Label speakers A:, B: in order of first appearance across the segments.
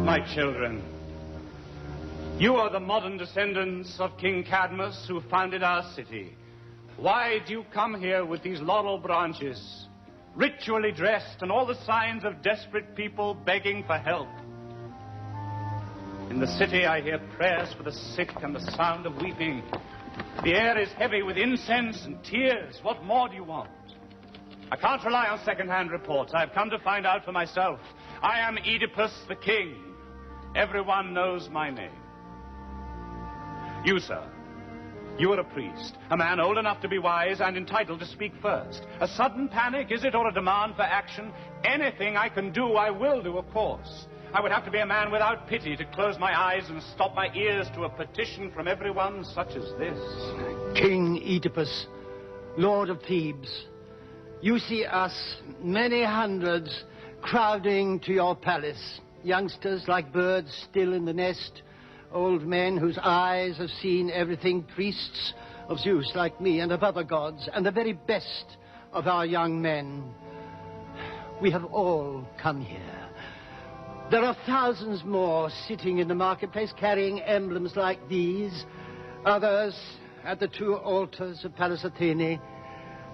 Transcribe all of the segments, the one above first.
A: My children, you are the modern descendants of King Cadmus who founded our city. Why do you come here with these laurel branches, ritually dressed and all the signs of desperate people begging for help? In the city I hear prayers for the sick and the sound of weeping. The air is heavy with incense and tears. What more do you want? I can't rely on second-hand reports. I've come to find out for myself. I am Oedipus the King. Everyone knows my name. You, sir, you are a priest, a man old enough to be wise and entitled to speak first. A sudden panic, is it, or a demand for action? Anything I can do, I will do, of course. I would have to be a man without pity to close my eyes and stop my ears to a petition from everyone such as this.
B: King Oedipus, Lord of Thebes, you see us, many hundreds, crowding to your palace. Youngsters like birds still in the nest, old men whose eyes have seen everything, priests of Zeus like me and of other gods, and the very best of our young men. We have all come here. There are thousands more sitting in the marketplace carrying emblems like these, others at the two altars of Pallas Athene,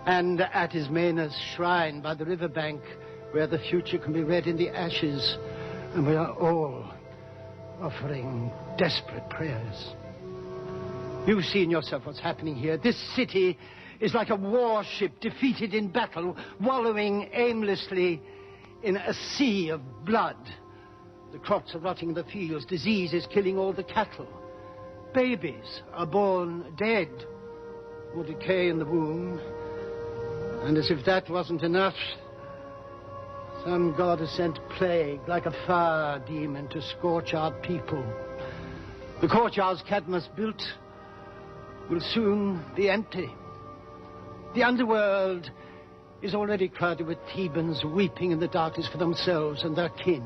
B: and at Ismena's shrine by the riverbank, where the future can be read in the ashes. And we are all offering desperate prayers. You've seen yourself what's happening here. This city is like a warship defeated in battle, wallowing aimlessly in a sea of blood. The crops are rotting in the fields. Disease is killing all the cattle. Babies are born dead or decay in the womb. And as if that wasn't enough, some god has sent plague like a fire demon to scorch our people. The courtyards Cadmus built will soon be empty. The underworld is already crowded with Thebans weeping in the darkness for themselves and their kin.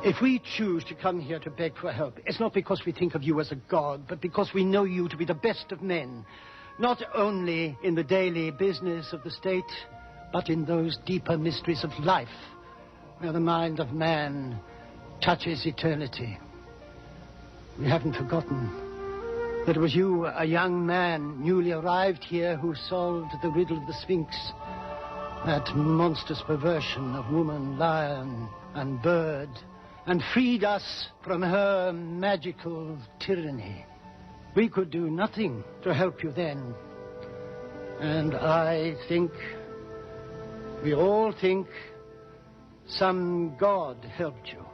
B: If we choose to come here to beg for help, it's not because we think of you as a god, but because we know you to be the best of men, not only in the daily business of the state, but in those deeper mysteries of life, where the mind of man touches eternity. We haven't forgotten that it was you, a young man, newly arrived here, who solved the riddle of the Sphinx, that monstrous perversion of woman, lion, and bird, and freed us from her magical tyranny. We could do nothing to help you then. And I think, we all think, some god helped you.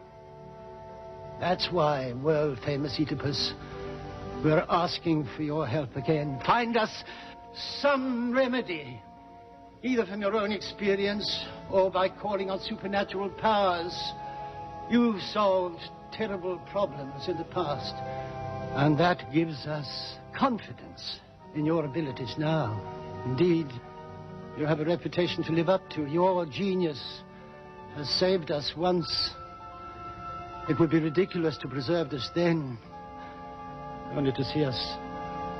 B: That's why, world-famous Oedipus, we're asking for your help again. Find us some remedy, either from your own experience or by calling on supernatural powers. You've solved terrible problems in the past, and that gives us confidence in your abilities now. Indeed, you have a reputation to live up to. Your genius has saved us once. It would be ridiculous to preserve this then, only to see us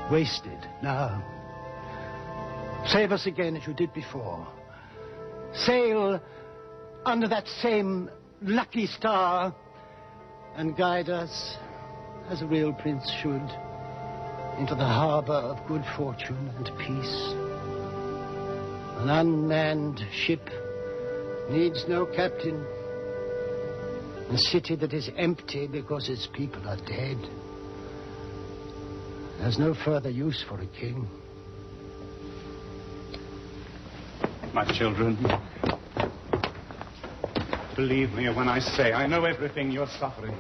B: wasted now. Save us again as you did before. Sail under that same lucky star and guide us, as a real prince should, into the harbor of good fortune and peace. An unmanned ship needs no captain. A city that is empty because its people are dead has no further use for a king.
A: My children, believe me when I say I know everything you're suffering.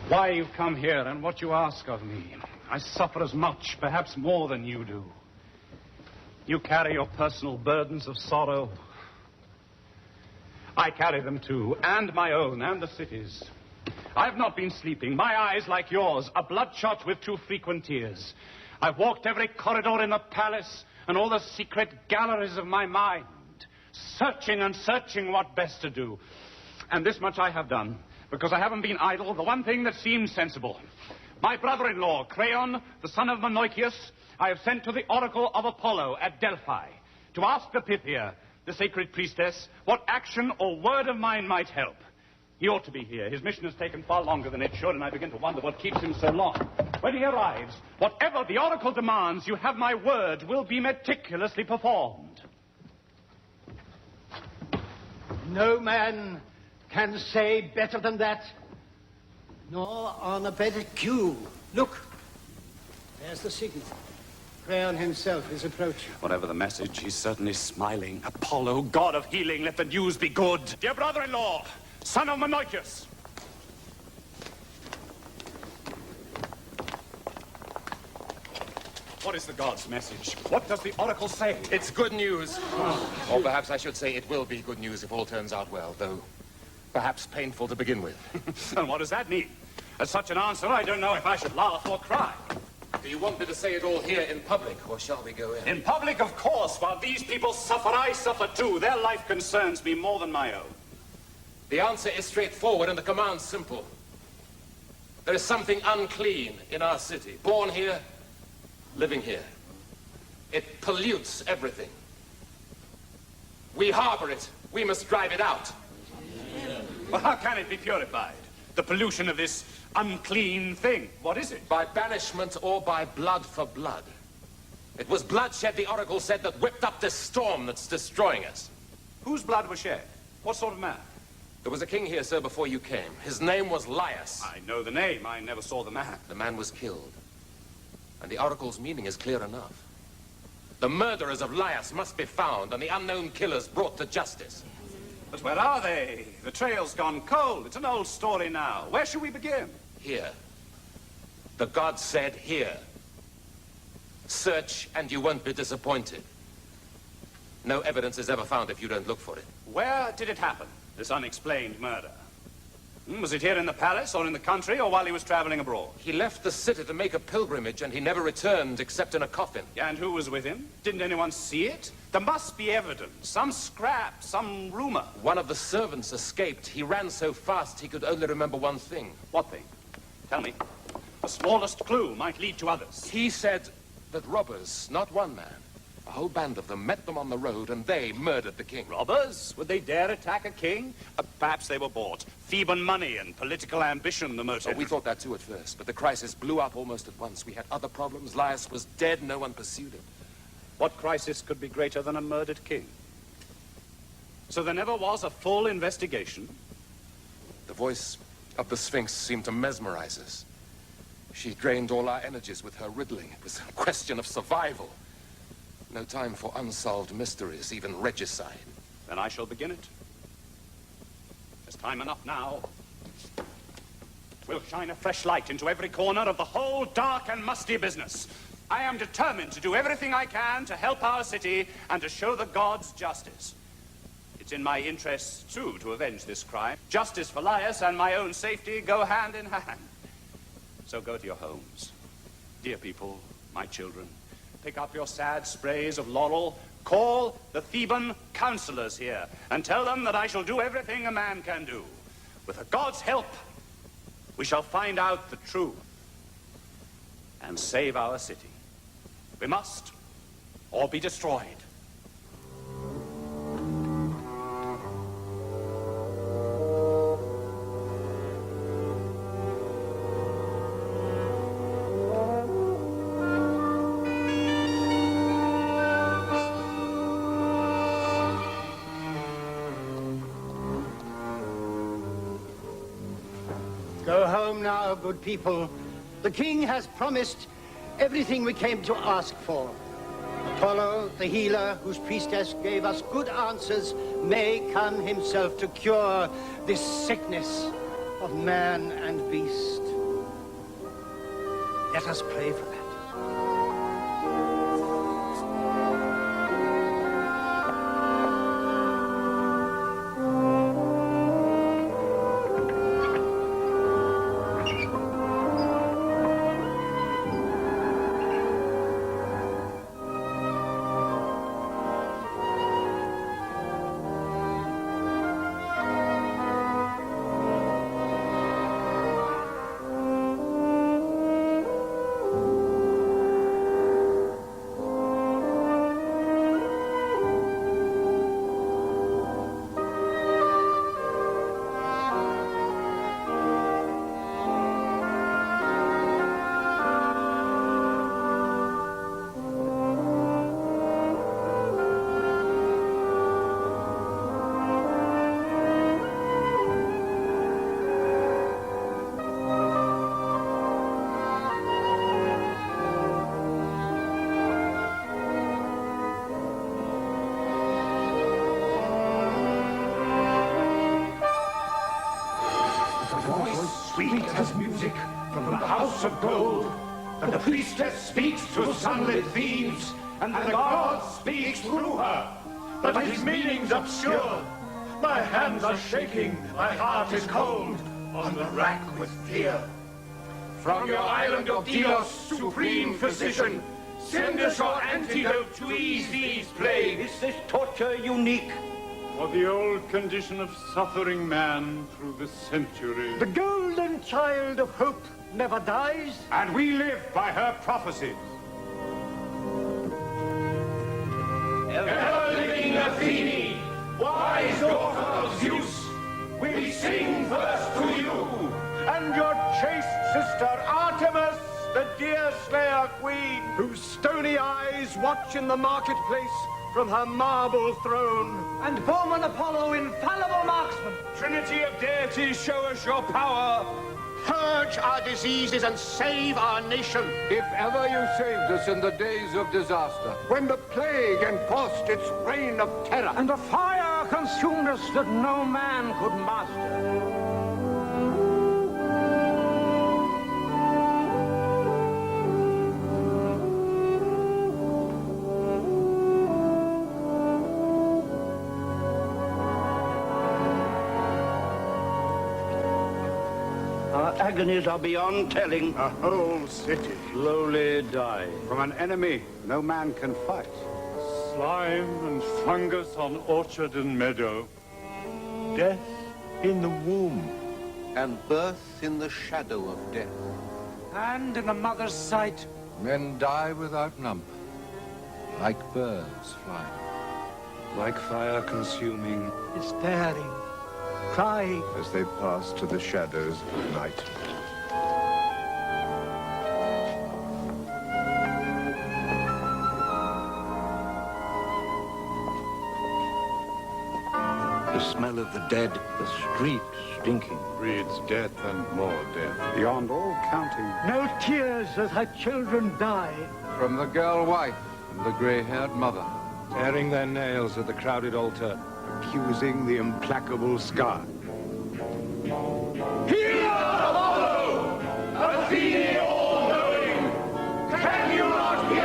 A: Why you've come here and what you ask of me. I suffer as much, perhaps more than you do. You carry your personal burdens of sorrow. I carry them too, and my own, and the city's. I've not been sleeping. My eyes, like yours, are bloodshot with too frequent tears. I've walked every corridor in the palace and all the secret galleries of my mind, searching and searching what best to do. And this much I have done, because I haven't been idle, the one thing that seems sensible. My brother-in-law, Creon, the son of Menocius, I have sent to the oracle of Apollo at Delphi to ask the Pythia, the sacred priestess, what action or word of mine might help. He ought to be here. His mission has taken far longer than it should, and I begin to wonder what keeps him so long. When he arrives, whatever the oracle demands, you have my word, will be meticulously performed.
B: No man can say better than that, nor on a better cue. Look, there's the signal. Creon himself is approaching.
A: Whatever the message, he's certainly smiling. Apollo, god of healing, let the news be good. Dear brother-in-law, son of Menocius. What is the god's message? What does the oracle say?
C: It's good news. Or perhaps I should say it will be good news if all turns out well, though perhaps painful to begin with.
A: And what does that mean? At such an answer, I don't know if I should laugh or cry.
C: Do you want me to say it all here in public, or shall we go in?
A: In public, of course. While these people suffer, I suffer too. Their life concerns me more than my own.
C: The answer is straightforward and the command simple. There is something unclean in our city. Born here, living here. It pollutes everything. We harbor it. We must drive it out.
A: Well, how can it be purified? The pollution of this unclean thing. What is it?
C: By banishment or by blood for blood. It was bloodshed, the oracle said, that whipped up this storm that's destroying us.
A: Whose blood was shed? What sort of man?
C: There was a king here, sir, before you came. His name was Laius.
A: I know the name. I never saw the man.
C: The man was killed. And the oracle's meaning is clear enough. The murderers of Laius must be found and the unknown killers brought to justice.
A: But where are they? The trail's gone cold. It's an old story now. Where should we begin?
C: Here. The god said here. Search and you won't be disappointed. No evidence is ever found if you don't look for it.
A: Where did it happen, this unexplained murder? Was it here in the palace, or in the country, or while he was traveling abroad?
C: He left the city to make a pilgrimage, and he never returned except in a coffin.
A: And who was with him? Didn't anyone see it? There must be evidence, some scrap, some rumor.
C: One of the servants escaped. He ran so fast he could only remember one thing.
A: What thing? Tell me. The smallest clue might lead to others.
C: He said that robbers, not one man, a whole band of them, met them on the road, and they murdered the king.
A: Robbers? Would they dare attack a king? Perhaps they were bought. Theban money and political ambition, the motive.
C: Oh, we thought that too at first, but the crisis blew up almost at once. We had other problems. Laius was dead. No one pursued him.
A: What crisis could be greater than a murdered king? So there never was a full investigation?
C: The voice of the Sphinx seemed to mesmerize us. She drained all our energies with her riddling. It was a question of survival. No time for unsolved mysteries, even regicide.
A: Then I shall begin it. There's time enough now. We'll shine a fresh light into every corner of the whole dark and musty business. I am determined to do everything I can to help our city and to show the gods justice. It's in my interests, too, to avenge this crime. Justice for Laius and my own safety go hand in hand. So go to your homes. Dear people, my children, pick up your sad sprays of laurel, call the Theban counselors here, and tell them that I shall do everything a man can do. With a god's help, we shall find out the truth and save our city. We must, or be destroyed.
B: Go home now, good people. The king has promised everything we came to ask for. Apollo, the healer, whose priestess gave us good answers, may come himself to cure this sickness of man and beast. Let us pray for that.
D: Sweet as music from the house of gold, and the priestess speaks to sunlit Thebes, and the god speaks through her, but his meaning's obscure. My hands are shaking, my heart is cold, on the rack with fear. From your island of Delos, supreme physician, send us your antidote to ease these plagues.
B: Is this torture unique?
E: For the old condition of suffering man through the centuries.
B: The golden child of hope never dies.
E: And we live by her prophecies.
D: Ever-living Athene, wise daughter of Zeus, we sing first to you.
E: And your chaste sister Artemis, the deer slayer queen, whose stony eyes watch in the marketplace from her marble throne.
B: And Foreman Apollo, infallible marksman.
E: Trinity of deities, show us your power.
D: Purge our diseases and save our nation.
F: If ever you saved us in the days of disaster,
D: When the plague enforced its reign of terror,
B: And a fire consumed us that no man could master. Our agonies are beyond telling.
E: A whole city slowly dies from an enemy no man can fight. Slime and fungus on orchard and meadow. Death in the womb.
G: And birth in the shadow of death.
B: And in the mother's sight.
F: men die without number, like birds flying.
E: Like fire consuming
B: despairing, crying.
E: as they pass to the shadows of night.
G: The smell of the dead, the streets stinking.
E: Breeds death and more death, beyond all counting.
B: No tears as her children die.
F: From the girl wife and the grey-haired mother.
E: Tearing their nails at the crowded altar, accusing the implacable Scar.
D: Hear Apollo, Athene all-knowing! Can you not hear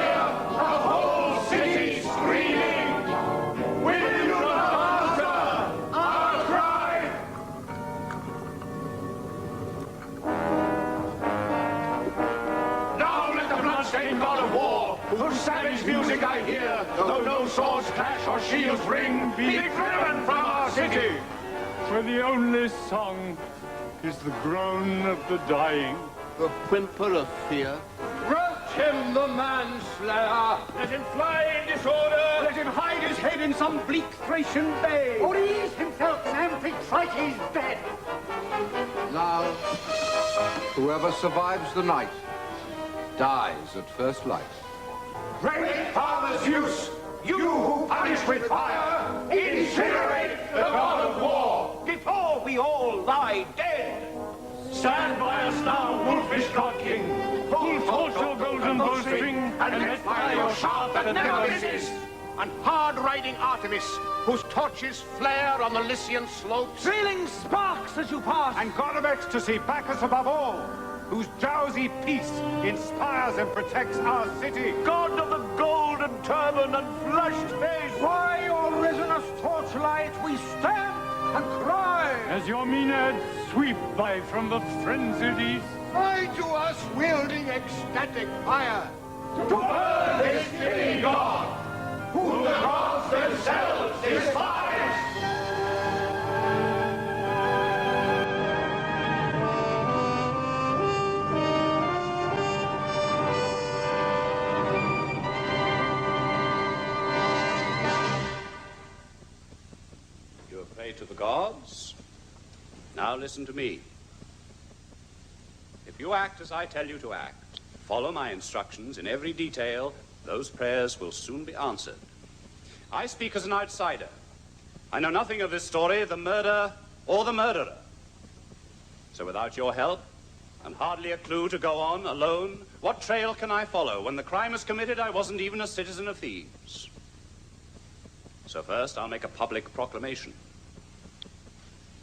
D: the whole city screaming? Will you not answer our cry? Now let the blood-stained god of war, whose savage music I hear, though no swords clash or shields ring, be driven from our city!
E: Where the only song is the groan of the dying.
B: The whimper of fear.
D: Rout him, the manslayer! Let him fly in disorder! Let him hide his head in some bleak Thracian bay!
B: Or ease himself in Amphitrite's bed.
F: Now, whoever survives the night dies at first light.
D: Great Father Zeus, you who punish with fire, incinerate the god of war, before we all lie dead! Stand by us now, wolfish god king! Hold forth your golden bowstring, and let fire your shaft that never misses! And hard-riding Artemis, whose torches flare on the Lycian slopes,
B: Trailing sparks as you pass.
E: And God of ecstasy, Bacchus above all, whose drowsy peace inspires and protects our city.
D: God of the golden turban and flushed face,
B: By your resinous torchlight we stand and cry.
E: As your Maenads sweep by from the frenzied east,
B: Cry to us wielding ecstatic fire.
D: to burn this killing god, whom the gods themselves despise!
A: You have prayed to the gods. Now listen to me. If you act as I tell you to act, follow my instructions in every detail, those prayers will soon be answered. I speak as an outsider. I know nothing of this story, the murder, or the murderer. So without your help, and hardly a clue to go on alone, what trail can I follow? When the crime was committed, I wasn't even a citizen of Thebes. So first, I'll make a public proclamation.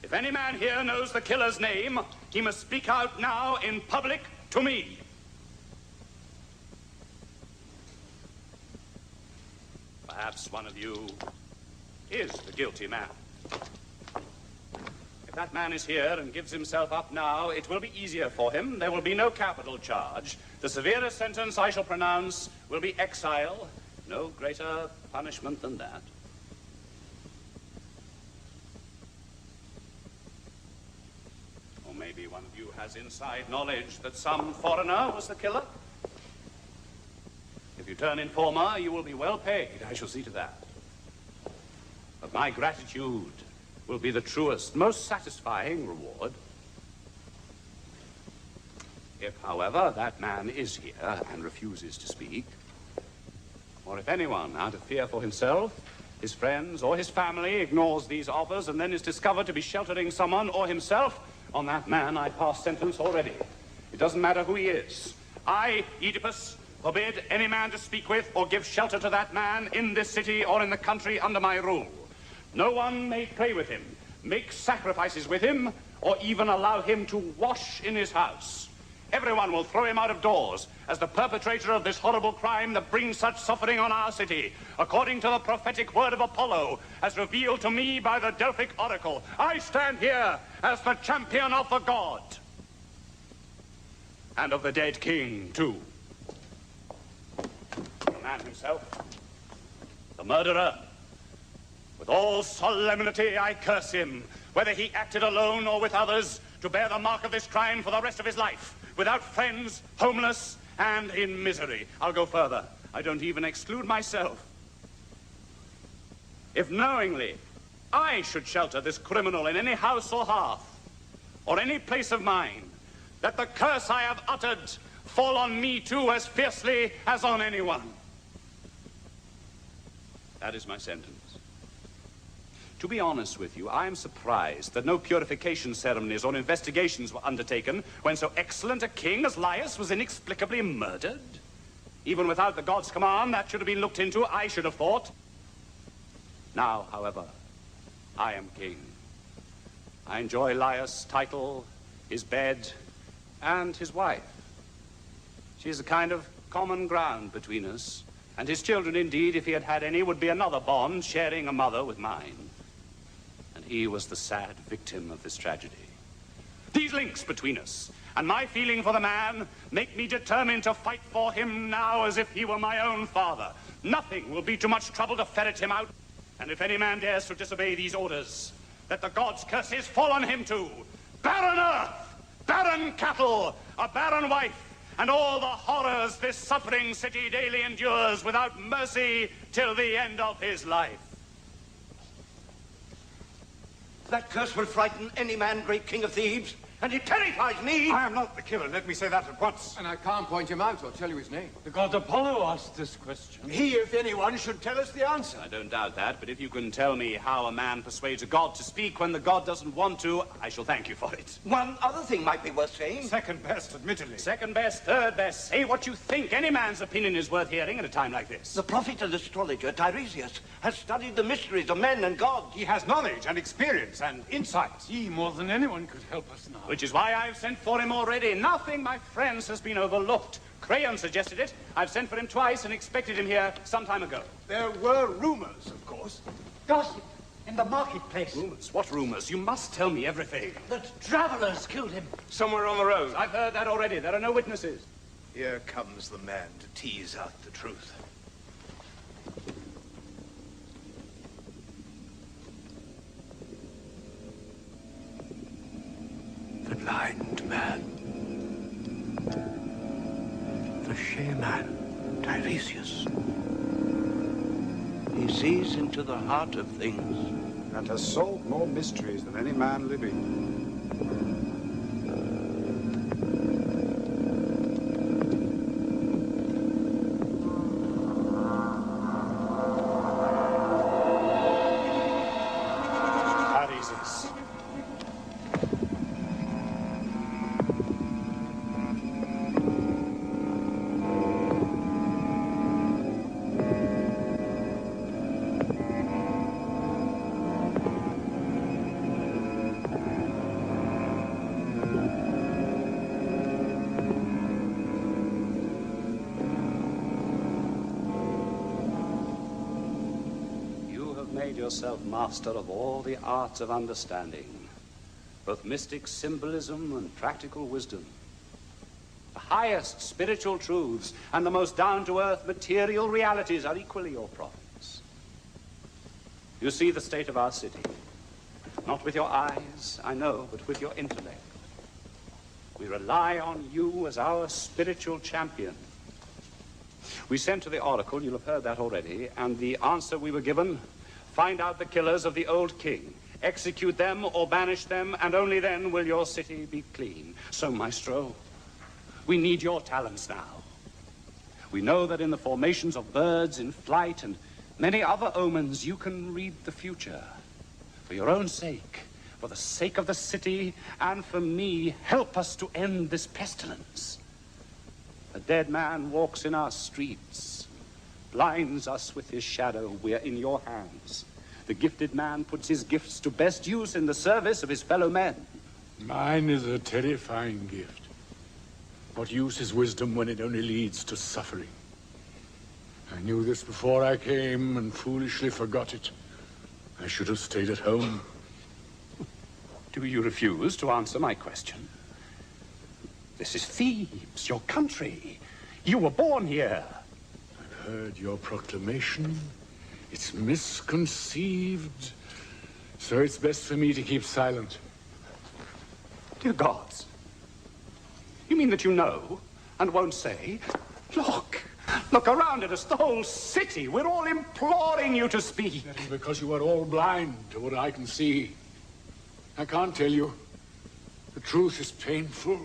A: If any man here knows the killer's name, he must speak out now in public to me. Perhaps one of you is the guilty man. If that man is here and gives himself up now, it will be easier for him. There will be no capital charge. The severest sentence I shall pronounce will be exile. No greater punishment than that. Or maybe one of you has inside knowledge that some foreigner was the killer. If you turn informer, you will be well paid. I shall see to that. But my gratitude will be the truest, most satisfying reward. If, however, that man is here and refuses to speak, or if anyone, out of fear for himself, his friends, or his family, ignores these offers and then is discovered to be sheltering someone or himself, on that man I pass sentence already. It doesn't matter who he is. I, Oedipus, forbid any man to speak with or give shelter to that man in this city or in the country under my rule. No one may pray with him, make sacrifices with him, or even allow him to wash in his house. Everyone will throw him out of doors as the perpetrator of this horrible crime that brings such suffering on our city, according to the prophetic word of Apollo, as revealed to me by the Delphic oracle. I stand here as the champion of the god. And of the dead king, too. The man himself, the murderer. With all solemnity, I curse him, whether he acted alone or with others, to bear the mark of this crime for the rest of his life, without friends, homeless, and in misery. I'll go further. I don't even exclude myself. If knowingly I should shelter this criminal in any house or hearth, or any place of mine, let the curse I have uttered fall on me too as fiercely as on anyone. That is my sentence. To be honest with you, I am surprised that no purification ceremonies or investigations were undertaken when so excellent a king as Laius was inexplicably murdered. Even without the god's command, that should have been looked into, I should have thought. Now, however, I am king. I enjoy Laius' title, his bed, and his wife. She is a kind of common ground between us, and his children, indeed, if he had had any, would be another bond, sharing a mother with mine. And he was the sad victim of this tragedy. These links between us, and my feeling for the man, make me determined to fight for him now as if he were my own father. Nothing will be too much trouble to ferret him out, and if any man dares to disobey these orders, let the gods' curses fall on him too. Barren earth, barren cattle, a barren wife, and all the horrors this suffering city daily endures without mercy till the end of his life.
G: That curse will frighten any man, great king of Thebes, and it terrifies me.
D: I am not the killer, let me say that at once.
F: And I can't point him out or tell you his name.
E: The god Apollo asked this question.
G: He, if anyone, should tell us the answer.
A: I don't doubt that, but if you can tell me how a man persuades a god to speak when the god doesn't want to, I shall thank you for it.
G: One other thing might be worth saying.
D: Second best, admittedly.
A: Second best, third best, say what you think. Any man's opinion is worth hearing at a time like this.
G: The prophet and astrologer, Tiresias, has studied the mysteries of men and gods.
D: He has knowledge and experience and insight.
E: He, more than anyone, could help us now.
A: Which is why I've sent for him already. Nothing, my friends, has been overlooked. Crayon suggested it. I've sent for him twice and expected him here some time ago.
D: There were rumors, of course.
B: Gossip in the marketplace.
A: Rumors? What rumors? You must tell me everything.
B: That travelers killed him.
A: Somewhere on the road. I've heard that already. There are no witnesses.
H: Here comes the man to tease out the truth.
G: The blind man. The shaman, Tiresias. He sees into the heart of things.
D: And has solved more mysteries than any man living.
A: Yourself master of all the arts of understanding, both mystic symbolism and practical wisdom. The highest spiritual truths and the most down-to-earth material realities are equally your province. You see the state of our city, not with your eyes, I know, but with your intellect. We rely on you as our spiritual champion. We sent to the oracle, you'll have heard that already, and the answer we were given: find out the killers of the old king, execute them or banish them, and only then will your city be clean. So, Maestro, we need your talents now. We know that in the formations of birds in flight and many other omens, you can read the future. For your own sake, for the sake of the city, and for me, help us to end this pestilence. A dead man walks in our streets, blinds us with his shadow. We're in your hands. The gifted man puts his gifts to best use in the service of his fellow men.
E: Mine is a terrifying gift. What use is wisdom when it only leads to suffering? I knew this before I came and foolishly forgot it. I should have stayed at home.
A: Do you refuse to answer my question? This is Thebes, your country. You were born here.
E: I've heard your proclamation. It's misconceived. So it's best for me to keep silent.
A: Dear gods. You mean that you know and won't say? Look. Look around at us, the whole city. We're all imploring you to speak.
E: That is because you are all blind to what I can see. I can't tell you. The truth is painful.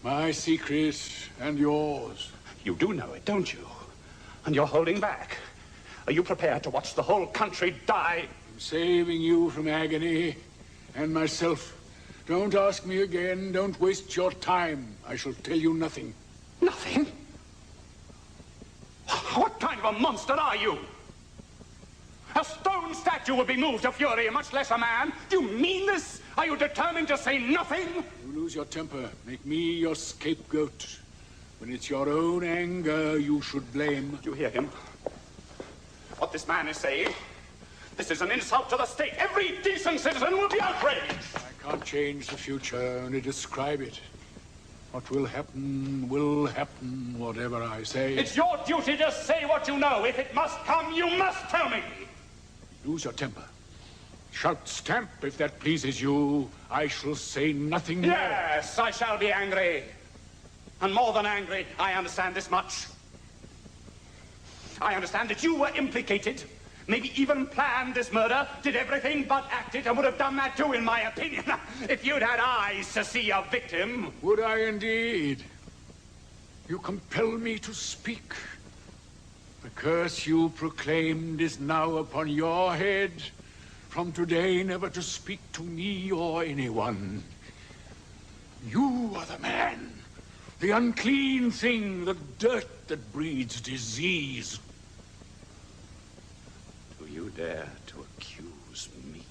E: My secret and yours.
A: You do know it, don't you? And you're holding back. Are you prepared to watch the whole country die?
E: I'm saving you from agony and myself. Don't ask me again. Don't waste your time. I shall tell you nothing.
A: Nothing? of a monster are you? A stone statue would be moved to fury, much less a man. Do you mean this? Are you determined to say nothing?
E: You lose your temper. Make me your scapegoat. When it's your own anger you should blame.
A: Do you hear him? What this man is saying? This is an insult to the state. Every decent citizen will be outraged.
E: I can't change the future, only describe it. What will happen, whatever I say.
A: It's your duty to say what you know. If it must come, you must tell me.
E: Lose your temper. Shout stamp if that pleases you. I shall say nothing more.
A: Yes, I shall be angry. And more than angry, I understand this much. I understand that you were implicated, maybe even planned this murder, did everything but act it, and would have done that too, in my opinion, if you'd had eyes to see a victim.
E: Would I indeed? You compel me to speak. The curse you proclaimed is now upon your head. From today, never to speak to me or anyone. You are the man. The unclean thing, the dirt that breeds disease.
A: Do you dare to accuse me?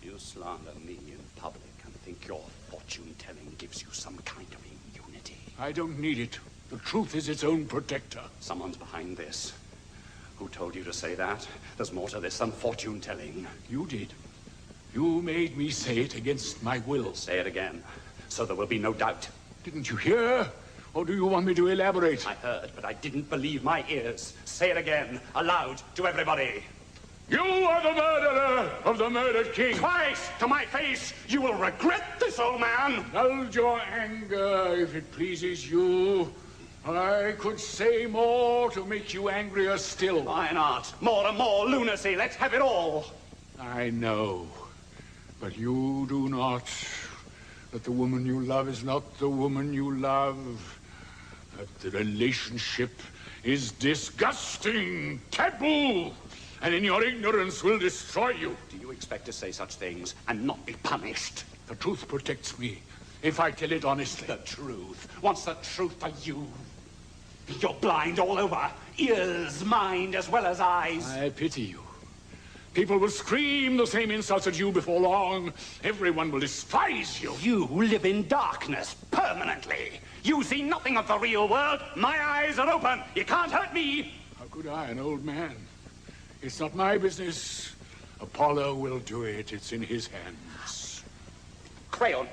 A: You slander me in public and think your fortune-telling gives you some kind of immunity.
E: I don't need it. The truth is its own protector.
A: Someone's behind this. Who told you to say that? There's more to this than fortune-telling.
E: You did. You made me say it against my will.
A: Say it again, so there will be no doubt.
E: Didn't you hear? Or do you want me to elaborate?
A: I heard, but I didn't believe my ears. Say it again, aloud, to everybody.
E: You are the murderer of the murdered king.
A: Twice, to my face, you will regret this, old man.
E: Indulge your anger if it pleases you. I could say more to make you angrier still.
A: Why not? More and more lunacy. Let's have it all.
E: I know, but you do not. That the woman you love is not the woman you love. That the relationship is disgusting, taboo, and in your ignorance will destroy you.
A: Do you expect to say such things and not be punished?
E: The truth protects me, if I tell it honestly.
A: The truth? What's the truth for you? You're blind all over. Ears, mind, as well as eyes.
E: I pity you. People will scream the same insults at you before long. Everyone will despise you.
A: You live in darkness permanently. You see nothing of the real world. My eyes are open. You can't hurt me.
E: How could I, an old man? It's not my business. Apollo will do it. It's in his hands.
A: Crayon.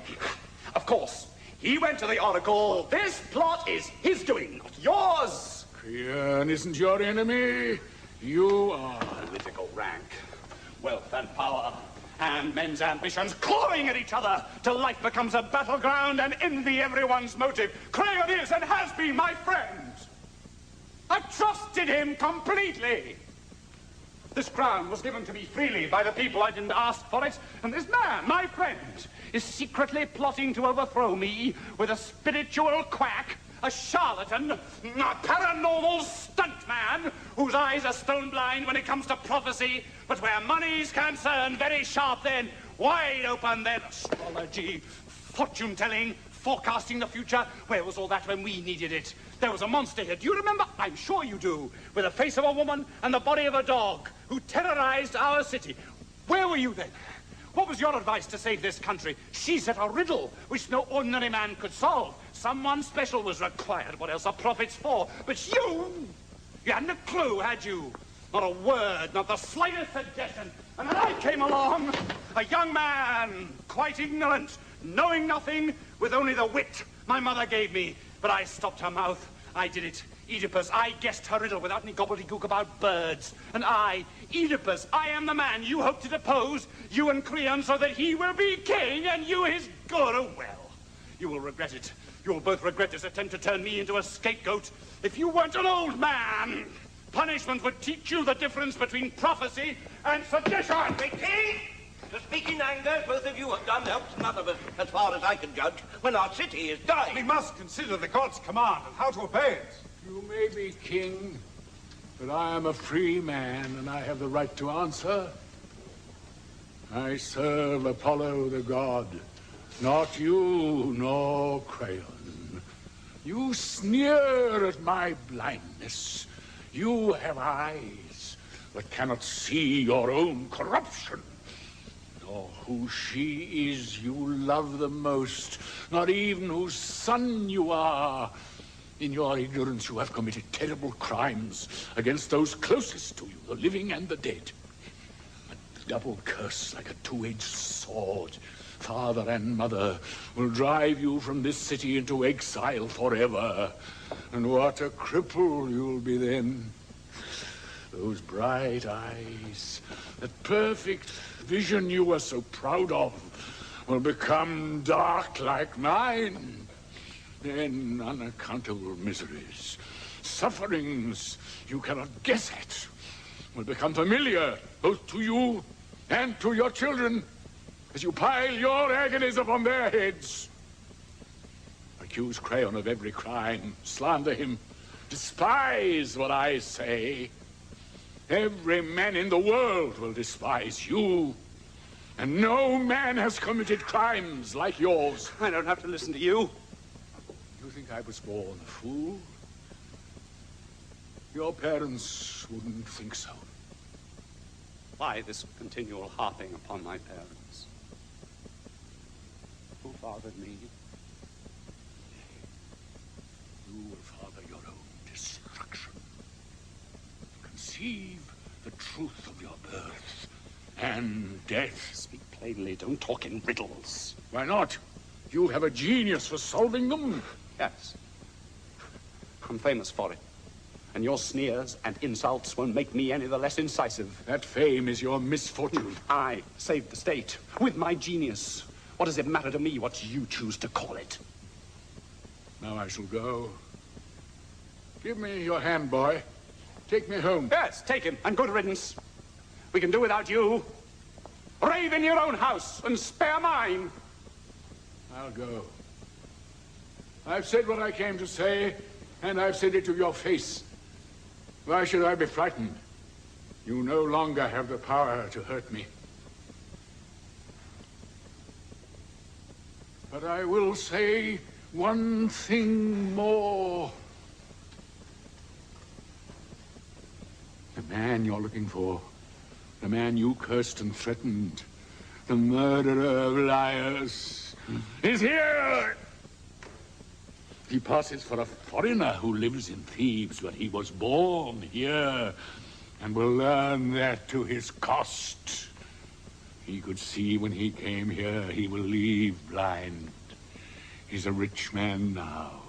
A: Of course. He went to the Oracle. This plot is his doing, not yours.
E: Creon isn't your enemy. You are.
A: Political rank, wealth and power, and men's ambitions clawing at each other till life becomes a battleground and envy everyone's motive. Creon is and has been my friend. I trusted him completely. This crown was given to me freely by the people. I didn't ask for it. And this man, my friend, is secretly plotting to overthrow me with a spiritual quack, a charlatan, a paranormal stuntman whose eyes are stone blind when it comes to prophecy, but where money's concerned, very sharp then, wide open then. Astrology, fortune-telling, forecasting the future. Where was all that when we needed it? There was a monster here. Do you remember? I'm sure you do. With the face of a woman and the body of a dog who terrorized our city. Where were you then? What was your advice to save this country? She set a riddle which no ordinary man could solve. Someone special was required. What else are prophets for? But you hadn't a clue, had you? Not a word, not the slightest suggestion. And then I came along, a young man, quite ignorant, knowing nothing, with only the wit my mother gave me. But I stopped her mouth. I did it. Oedipus, I guessed her riddle without any gobbledygook about birds. And I, Oedipus, I am the man you hope to depose, you and Creon, so that he will be king and you his good. Oh, well, you will regret it. You will both regret this attempt to turn me into a scapegoat. If you weren't an old man, punishment would teach you the difference between prophecy and sedition.
G: The king? To speak in anger, both of you have done helps none of us, as far as I can judge, when our city is dying.
H: We must consider the god's command and how to obey it.
E: You may be king, but I am a free man, and I have the right to answer. I serve Apollo the god, not you nor Creon.
I: You sneer at my blindness. You have eyes but cannot see your own corruption. Nor who she is you love the most, not even whose son you are. In your ignorance you have committed terrible crimes against those closest to you, the living and the dead. A double curse like a two-edged sword. Father and mother will drive you from this city into exile forever. And what a cripple you'll be then. Those bright eyes, that perfect vision you were so proud of, will become dark like mine. Then unaccountable miseries, sufferings you cannot guess at, will become familiar both to you and to your children as you pile your agonies upon their heads. Accuse Crayon of every crime, slander him, despise what I say. Every man in the world will despise you. And no man has committed crimes like yours.
J: I don't have to listen to you.
I: You think I was born a fool? Your parents wouldn't think so.
J: Why this continual harping upon my parents? Who fathered me?
I: You will father your own destruction. Conceive the truth of your birth and death.
J: Speak plainly, don't talk in riddles.
I: Why not? You have a genius for solving them.
J: Yes. I'm famous for it. And your sneers and insults won't make me any the less incisive.
I: That fame is your misfortune.
J: I saved the state with my genius. What does it matter to me what you choose to call it?
I: Now I shall go. Give me your hand, boy. Take me home.
J: Yes, take him, and good riddance. We can do without you. Rave in your own house and spare mine.
I: I'll go. I've said what I came to say, and I've said it to your face. Why should I be frightened? You no longer have the power to hurt me. But I will say one thing more. The man you're looking for, the man you cursed and threatened, the murderer of liars, is here! He passes for a foreigner who lives in Thebes, but he was born here, and will learn that to his cost. He could see when he came here. He will leave blind. He's a rich man now.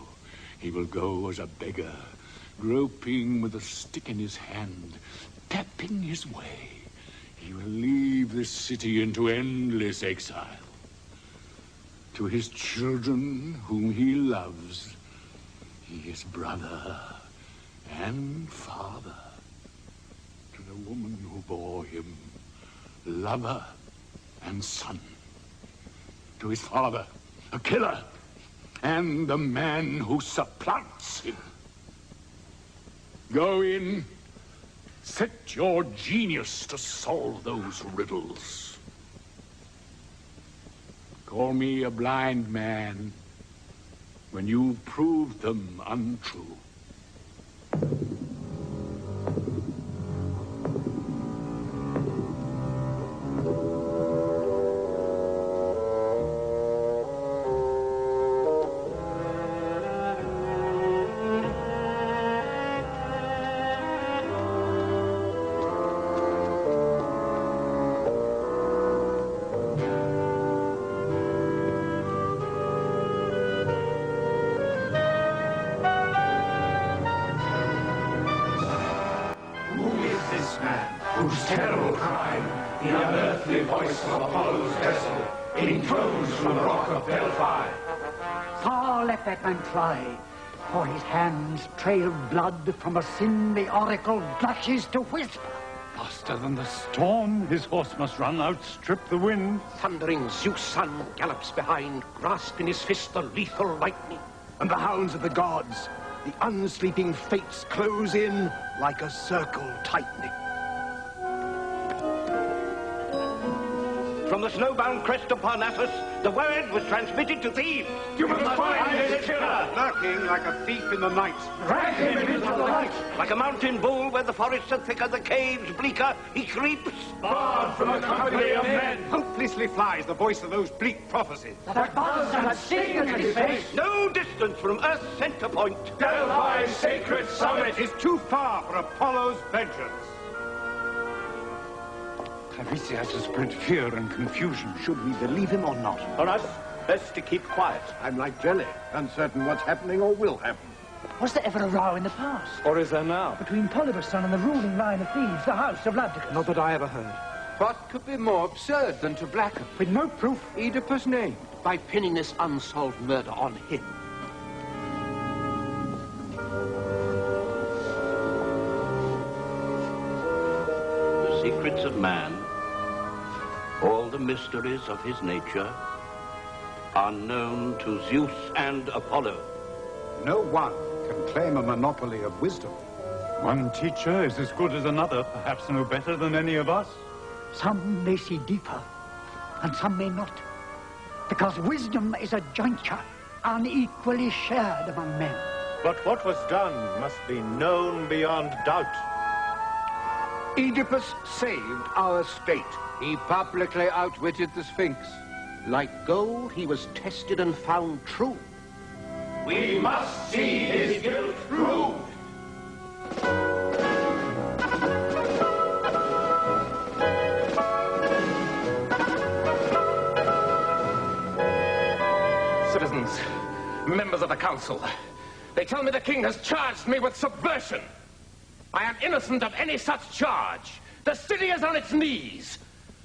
I: He will go as a beggar, groping with a stick in his hand, tapping his way. He will leave this city into endless exile. To his children, whom he loves, he is brother and father. To the woman who bore him, lover and son. To his father, a killer, and the man who supplants him. Go in, set your genius to solve those riddles. Call me a blind man when you've proved them untrue.
D: Whose terrible crime, the unearthly voice of Apollo's vessel, enthrones from the rock of Delphi.
K: Far let that man fly, for his hands trail blood from a sin the oracle blushes to whisper.
E: Faster than the storm, his horse must run, outstrip the wind.
L: Thundering Zeus' son gallops behind, grasp in his fist the lethal lightning.
M: And the hounds of the gods, the unsleeping fates close in like a circle tightening.
G: from the snowbound crest of Parnassus, the word was transmitted to Thebes.
D: You must find this killer, lurking like a thief in the night.
G: Drag him into the light. Like a mountain bull, where the forests are thicker, the caves bleaker, he creeps.
D: Barred from a company of men. Hopelessly flies the voice of those bleak prophecies.
K: That buzz and sting in his face.
G: No distance from Earth's center point.
D: Delphi's sacred summit is too far for Apollo's vengeance.
M: Tiresias has spread fear and confusion. Should we believe him or not?
N: For us, best to keep quiet.
M: I'm like jelly, uncertain what's happening or will happen.
K: Was there ever a row in the past?
E: Or is there now?
K: Between Polybus' son and the ruling line of Thebes, the house of Labdacus?
M: Not that I ever heard.
F: What could be more absurd than to blacken,
K: With no proof,
F: Oedipus' name?
L: By pinning this unsolved murder on him. The secrets of man, all the mysteries of his nature, are known to Zeus and Apollo.
D: No one can claim a monopoly of wisdom.
E: One teacher is as good as another, perhaps no better than any of us.
K: some may see deeper, and some may not. Because wisdom is a jointure unequally shared among men.
N: But what was done must be known beyond doubt.
M: Oedipus saved our state.
F: He publicly outwitted the Sphinx.
L: Like gold, he was tested and found true.
D: We must see his guilt proved.
C: Citizens, members of the council, they tell me the king has charged me with subversion. I am innocent of any such charge. The city is on its knees.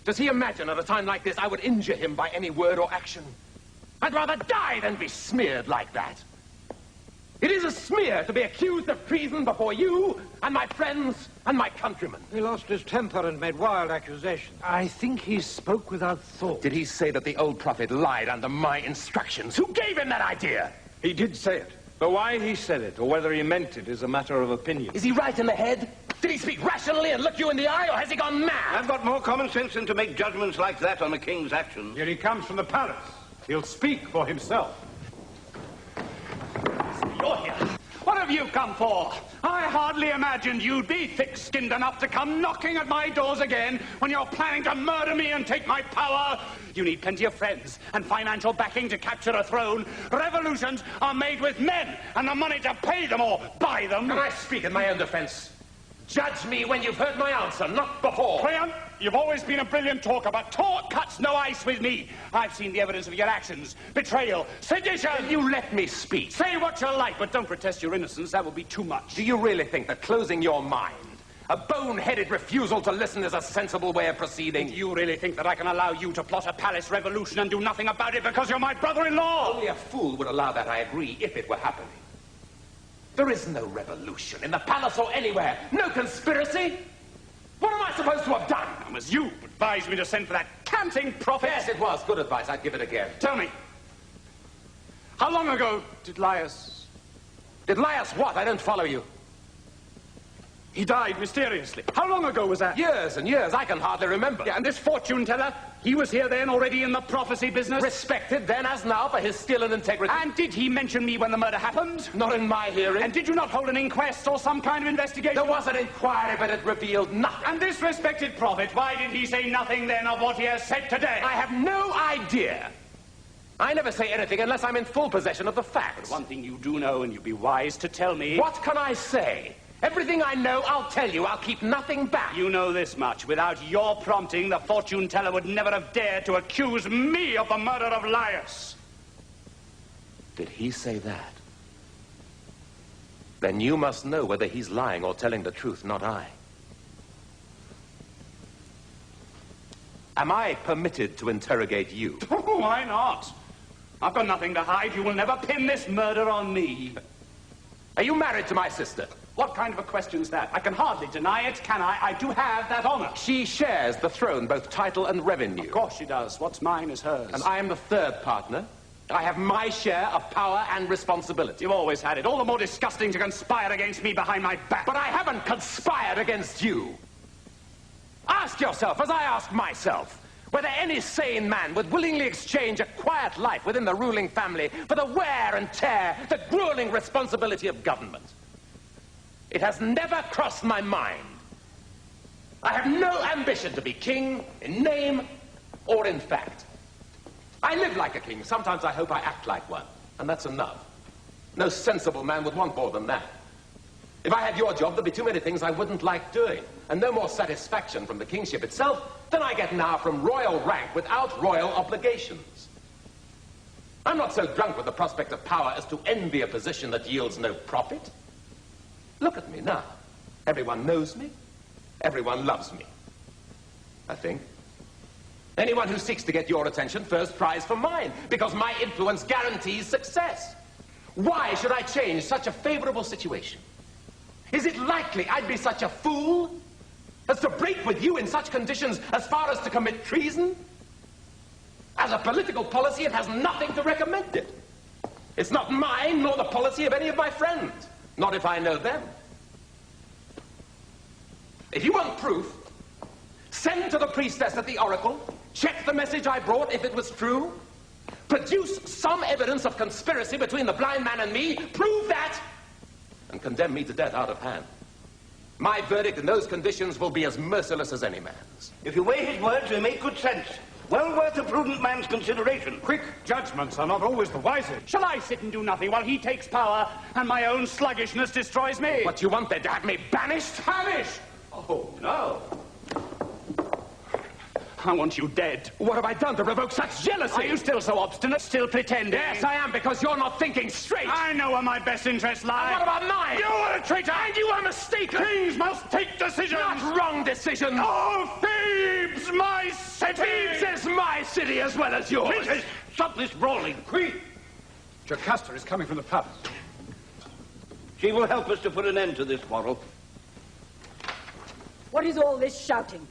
C: Does he imagine at a time like this I would injure him by any word or action? I'd rather die than be smeared like that. It is a smear to be accused of treason before you and my friends and my countrymen.
N: He lost his temper and made wild accusations. I think he spoke without thought.
C: Did he say that the old prophet lied under my instructions? Who gave him that idea?
N: He did say it. But why he said it, or whether he meant it, is a matter of opinion.
C: Is he right in the head? Did he speak rationally and look you in the eye, or has he gone mad?
G: I've got more common sense than to make judgments like that on a king's actions.
D: Here he comes from the palace. He'll speak for himself.
A: You're here. What have you come for? I hardly imagined you'd be thick-skinned enough to come knocking at my doors again when you're planning to murder me and take my power. You need plenty of friends and financial backing to capture a throne. Revolutions are made with men and the money to pay them or buy them.
C: Can I speak in my own defense? Judge me when you've heard my answer, not before.
A: Cleon, you've always been a brilliant talker, but talk cuts no ice with me. I've seen the evidence of your actions. Betrayal, sedition.
C: You let me speak.
A: Say what you like, but don't protest your innocence. That would be too much.
C: Do you really think that closing your mind, a bone-headed refusal to listen, is a sensible way of proceeding?
A: Do you really think that I can allow you to plot a palace revolution and do nothing about it because you're my brother-in-law?
C: Only a fool would allow that, I agree, if it were happening. There is no revolution in the palace or anywhere. No conspiracy. What am I supposed to have done?
A: It was you who advised me to send for that canting prophet.
C: Yes, it was. Good advice. I'd give it again.
A: Tell me, how long ago did Laius...
C: Did Laius what? I don't follow you.
A: He died mysteriously. How long ago was that?
C: Years and years. I can hardly remember.
A: Yeah, and this fortune teller, he was here then, already in the prophecy business?
C: Respected then as now for his skill and integrity.
A: And did he mention me when the murder happened?
C: Not in my hearing.
A: And did you not hold an inquest or some kind of investigation?
C: There was an inquiry, but it revealed nothing.
A: And this respected prophet, why did he say nothing then of what he has said today?
C: I have no idea. I never say anything unless I'm in full possession of the facts.
A: But one thing you do know, and you'd be wise to tell me...
C: What can I say? Everything I know, I'll tell you. I'll keep nothing back.
A: You know this much. Without your prompting, the fortune teller would never have dared to accuse me of the murder of Laius.
C: Did he say that? Then you must know whether he's lying or telling the truth, not I. Am I permitted to interrogate you?
A: Why not? I've got nothing to hide. You will never pin this murder on me.
C: Are you married to my sister?
A: What kind of a question's that? I can hardly deny it, can I? I do have that honor.
C: She shares the throne, both title and revenue.
A: Of course she does. What's mine is hers.
C: And I am the third partner. I have my share of power and responsibility.
A: You've always had it. All the more disgusting to conspire against me behind my back.
C: But I haven't conspired against you. Ask yourself, as I ask myself, whether any sane man would willingly exchange a quiet life within the ruling family for the wear and tear, the grueling responsibility of government. It has never crossed my mind. I have no ambition to be king in name or in fact. I live like a king. Sometimes I hope I act like one, and that's enough. No sensible man would want more than that. If I had your job, there'd be too many things I wouldn't like doing, and no more satisfaction from the kingship itself than I get now from royal rank without royal obligations. I'm not so drunk with the prospect of power as to envy a position that yields no profit. Look at me now. Everyone knows me. Everyone loves me. I think. Anyone who seeks to get your attention first tries for mine, because my influence guarantees success. Why should I change such a favorable situation? Is it likely I'd be such a fool as to break with you in such conditions as far as to commit treason? As a political policy, it has nothing to recommend it. It's not mine, nor the policy of any of my friends. Not if I know them. If you want proof, send to the priestess at the oracle, check the message I brought if it was true, produce some evidence of conspiracy between the blind man and me, prove that, and condemn me to death out of hand. My verdict in those conditions will be as merciless as any man's.
G: If you weigh his words, they make good sense. Well worth a prudent man's consideration.
E: Quick judgments are not always the wisest.
O: Shall I sit and do nothing while he takes power and my own sluggishness destroys me?
C: What you want then, to have me banished?
O: Banished?
C: Oh, no.
O: I want you dead.
C: What have I done to provoke such jealousy?
O: Are you still so obstinate, still pretending?
C: Yes, I am, because you're not thinking straight.
O: I know where my best interests lie.
C: And what about mine?
O: You are a traitor!
C: And you are mistaken!
O: Kings must take decisions!
C: Not wrong decisions!
O: Oh, Thebes, my city!
C: Thebes is my city as well as yours!
G: Jesus, stop this brawling.
E: Queen! Jocasta is coming from the palace.
G: She will help us to put an end to this quarrel.
P: What is all this shouting?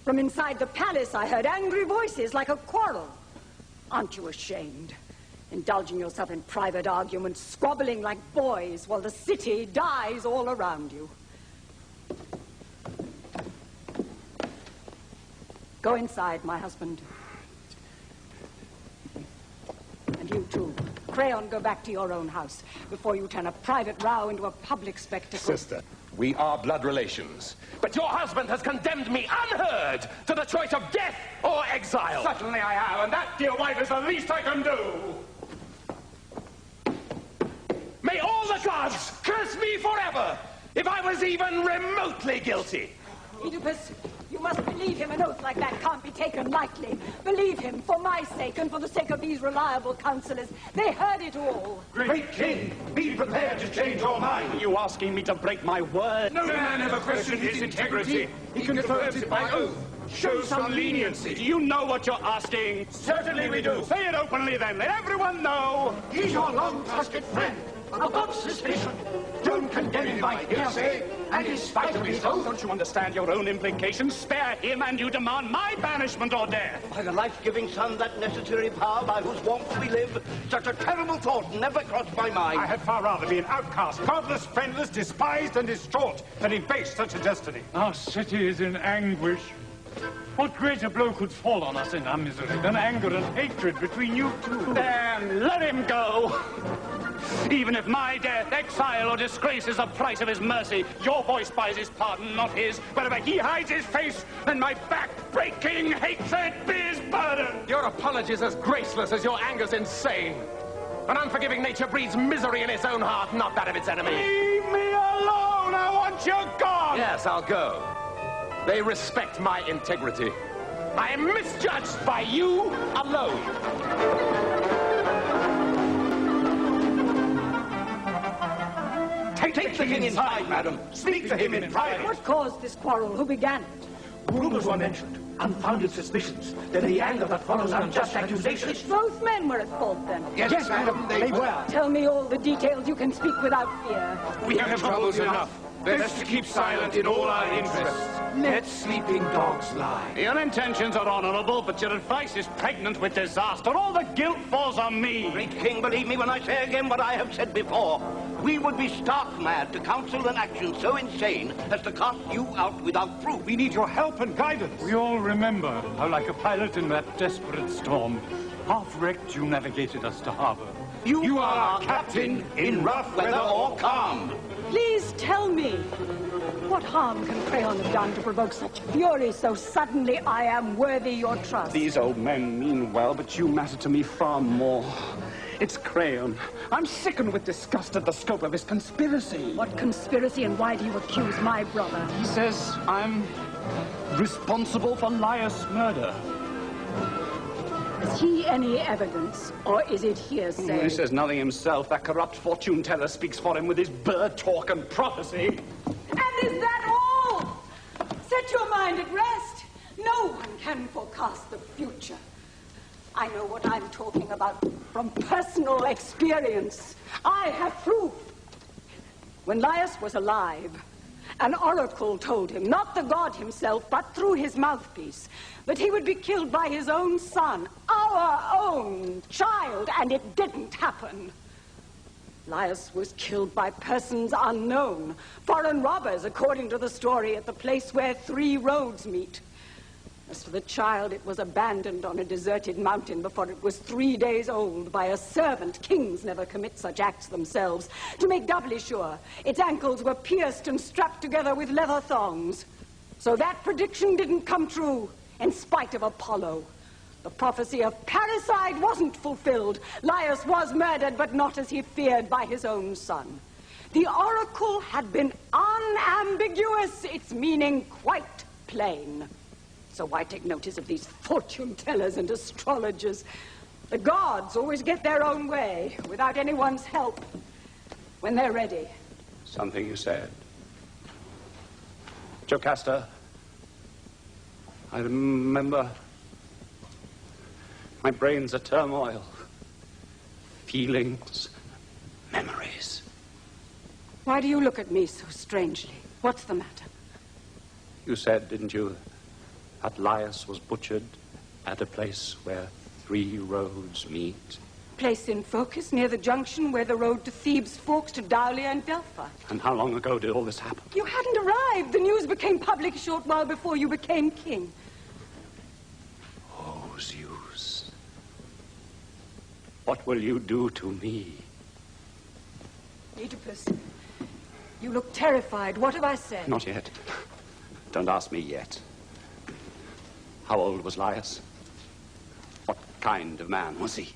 P: From inside the palace, I heard angry voices like a quarrel. Aren't you ashamed? Indulging yourself in private arguments, squabbling like boys, while the city dies all around you. Go inside, my husband. And you too. Crayon, go back to your own house before you turn a private row into a public spectacle.
C: Sister, we are blood relations. But your husband has condemned me unheard to the choice of death or exile.
O: Certainly I have, and that, dear wife, is the least I can do.
C: May all the gods curse me forever if I was even remotely guilty.
P: Oedipus, you must believe him. An oath like that can't be taken lightly. Believe him, for my sake and for the sake of these reliable counselors. They heard it all.
D: Great king, be prepared to change your mind.
O: Are you asking me to break my word?
D: No man ever questioned his integrity. He confirms it by oath. Show some leniency.
O: Do you know what you're asking?
D: Certainly we do.
O: Say it openly then. Let everyone know.
D: He's your long-trusted friend. Above suspicion. Don't condemn him by hearsay, and in spite of his oath.
O: Don't you understand your own implications? Spare him, and you demand my banishment or death.
G: By the life-giving sun, that necessary power by whose warmth we live, such a terrible thought never crossed my mind.
E: I had far rather be an outcast, godless, friendless, despised and distraught, than in face such a destiny.
Q: Our city is in anguish. What greater blow could fall on us in our misery than anger and hatred between you two?
O: Then let him go. Even if my death, exile, or disgrace is the price of his mercy, your voice buys his pardon, not his. Wherever he hides his face, then my back-breaking hatred be his burden.
C: Your apology's as graceless as your anger's insane. An unforgiving nature breeds misery in its own heart, not that of its enemy.
O: Leave me alone! I want you gone!
C: Yes, I'll go. They respect my integrity. I am misjudged by you alone.
G: Take the king inside, madam. Speak to him in private.
P: What caused this quarrel? Who began it?
D: Rumors were mentioned, unfounded suspicions, then the anger that follows unjust accusations.
P: Both men were at fault, then?
D: Yes, madam, they were.
P: Tell me all the details. You can speak without fear.
D: We have troubles enough. Best to keep silent in all our interests. Let sleeping dogs lie.
O: Your intentions are honorable, but your advice is pregnant with disaster. All the guilt falls on me.
G: Great king, believe me when I say again what I have said before. we would be stark mad to counsel an action so insane as to cast you out without proof.
Q: We need your help and guidance. We all remember how, like a pilot in that desperate storm, half-wrecked you navigated us to harbor.
G: You are our captain in rough weather or calm.
P: Please tell me, what harm can Crayon have done to provoke such fury so suddenly I am worthy your trust?
J: These old men mean well, but you matter to me far more. It's Crayon. I'm sickened with disgust at the scope of his conspiracy.
P: What conspiracy, and why do you accuse my brother?
J: He says I'm responsible for Laius' murder.
P: Has he any evidence, or is it hearsay?
J: He says nothing himself. That corrupt fortune teller speaks for him with his bird talk and prophecy.
P: And is that all? Set your mind at rest. No one can forecast the future. I know what I'm talking about from personal experience. I have proof. When Laius was alive, an oracle told him, not the god himself, but through his mouthpiece, that he would be killed by his own son, our own child, and it didn't happen. Laius was killed by persons unknown, foreign robbers, according to the story, at the place where 3 roads meet. As for the child, it was abandoned on a deserted mountain before it was 3 days old by a servant. Kings never commit such acts themselves. To make doubly sure, its ankles were pierced and strapped together with leather thongs. So that prediction didn't come true, in spite of Apollo. The prophecy of parricide wasn't fulfilled. Laius was murdered, but not as he feared, by his own son. The oracle had been unambiguous, its meaning quite plain. So why take notice of these fortune tellers and astrologers? The gods always get their own way, without anyone's help, when they're ready.
J: Something you said. Jocasta, I remember my brain's a turmoil. Feelings, memories.
P: Why do you look at me so strangely? What's the matter?
J: You said, didn't you, that Laius was butchered at a place where 3 roads meet?
P: Place in focus near the junction where the road to Thebes forks to Daulia and Delphi.
J: And how long ago did all this happen?
P: You hadn't arrived. The news became public a short while before you became king.
J: Oh, Zeus. What will you do to me?
P: Oedipus, you look terrified. What have I said?
J: Not yet. Don't ask me yet. How old was Laius? What kind of man was he?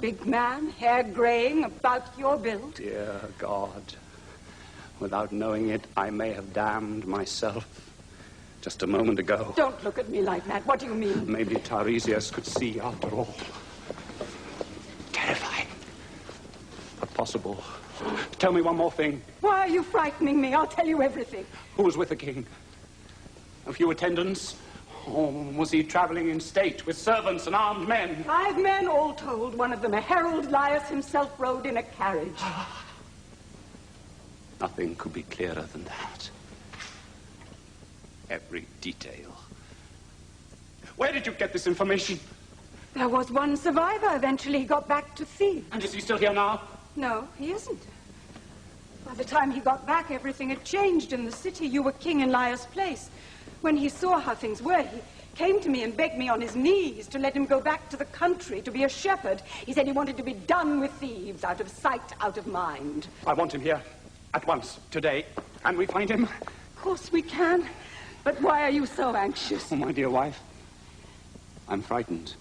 P: Big man, hair graying, about your build.
J: Dear God, without knowing it, I may have damned myself just a moment ago.
P: Don't look at me like that. What do you mean?
J: Maybe Tiresias could see after all. Terrifying, but possible. Tell me one more thing.
P: Why are you frightening me? I'll tell you everything.
J: Who was with the king? A few attendants? Or was he traveling in state with servants and armed men?
P: 5 men, all told. One of them, a herald. Laius himself rode in a carriage.
J: Nothing could be clearer than that. Every detail. Where did you get this information?
P: There was one survivor. Eventually he got back to Thebes.
J: And is he still here now?
P: No, he isn't. By the time he got back, everything had changed in the city. You were king in Laius' place. When he saw how things were, he came to me and begged me on his knees to let him go back to the country, to be a shepherd. He said he wanted to be done with thieves, out of sight, out of mind.
J: I want him here, at once, today. Can we find him?
P: Of course we can. But why are you so anxious?
J: Oh, my dear wife, I'm frightened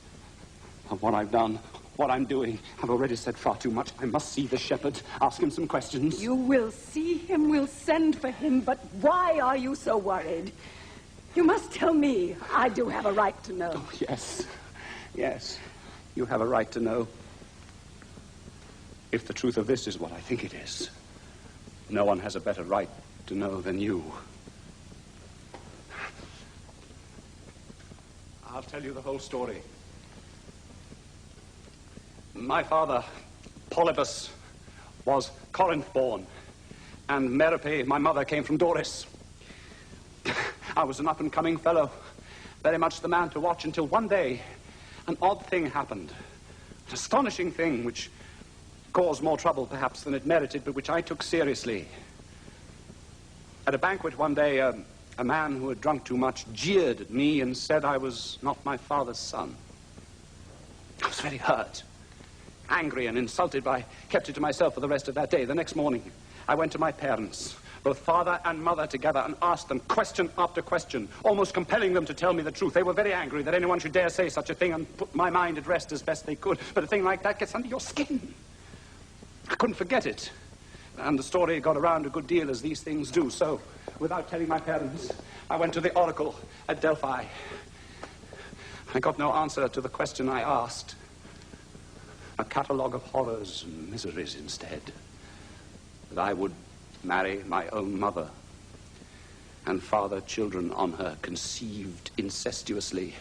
J: of what I've done, what I'm doing. I've already said far too much. I must see the shepherd, ask him some questions.
P: You will see him, we'll send for him, but why are you so worried? You must tell me. I do have a right to know.
J: Oh, yes. Yes. You have a right to know. If the truth of this is what I think it is, no one has a better right to know than you. I'll tell you the whole story. My father, Oedipus, was Corinth-born, and Merope, my mother, came from Doris. I was an up-and-coming fellow, very much the man to watch, until one day an odd thing happened, an astonishing thing which caused more trouble, perhaps, than it merited, but which I took seriously. At a banquet one day, a man who had drunk too much jeered at me and said I was not my father's son. I was very hurt, angry and insulted, but I kept it to myself for the rest of that day. The next morning, I went to my parents, both father and mother together, and asked them question after question, almost compelling them to tell me the truth. They were very angry that anyone should dare say such a thing and put my mind at rest as best they could. But a thing like that gets under your skin. I couldn't forget it. And the story got around a good deal, as these things do. So, without telling my parents, I went to the oracle at Delphi. I got no answer to the question I asked. A catalogue of horrors and miseries instead. That I would marry my own mother and father children on her, conceived incestuously,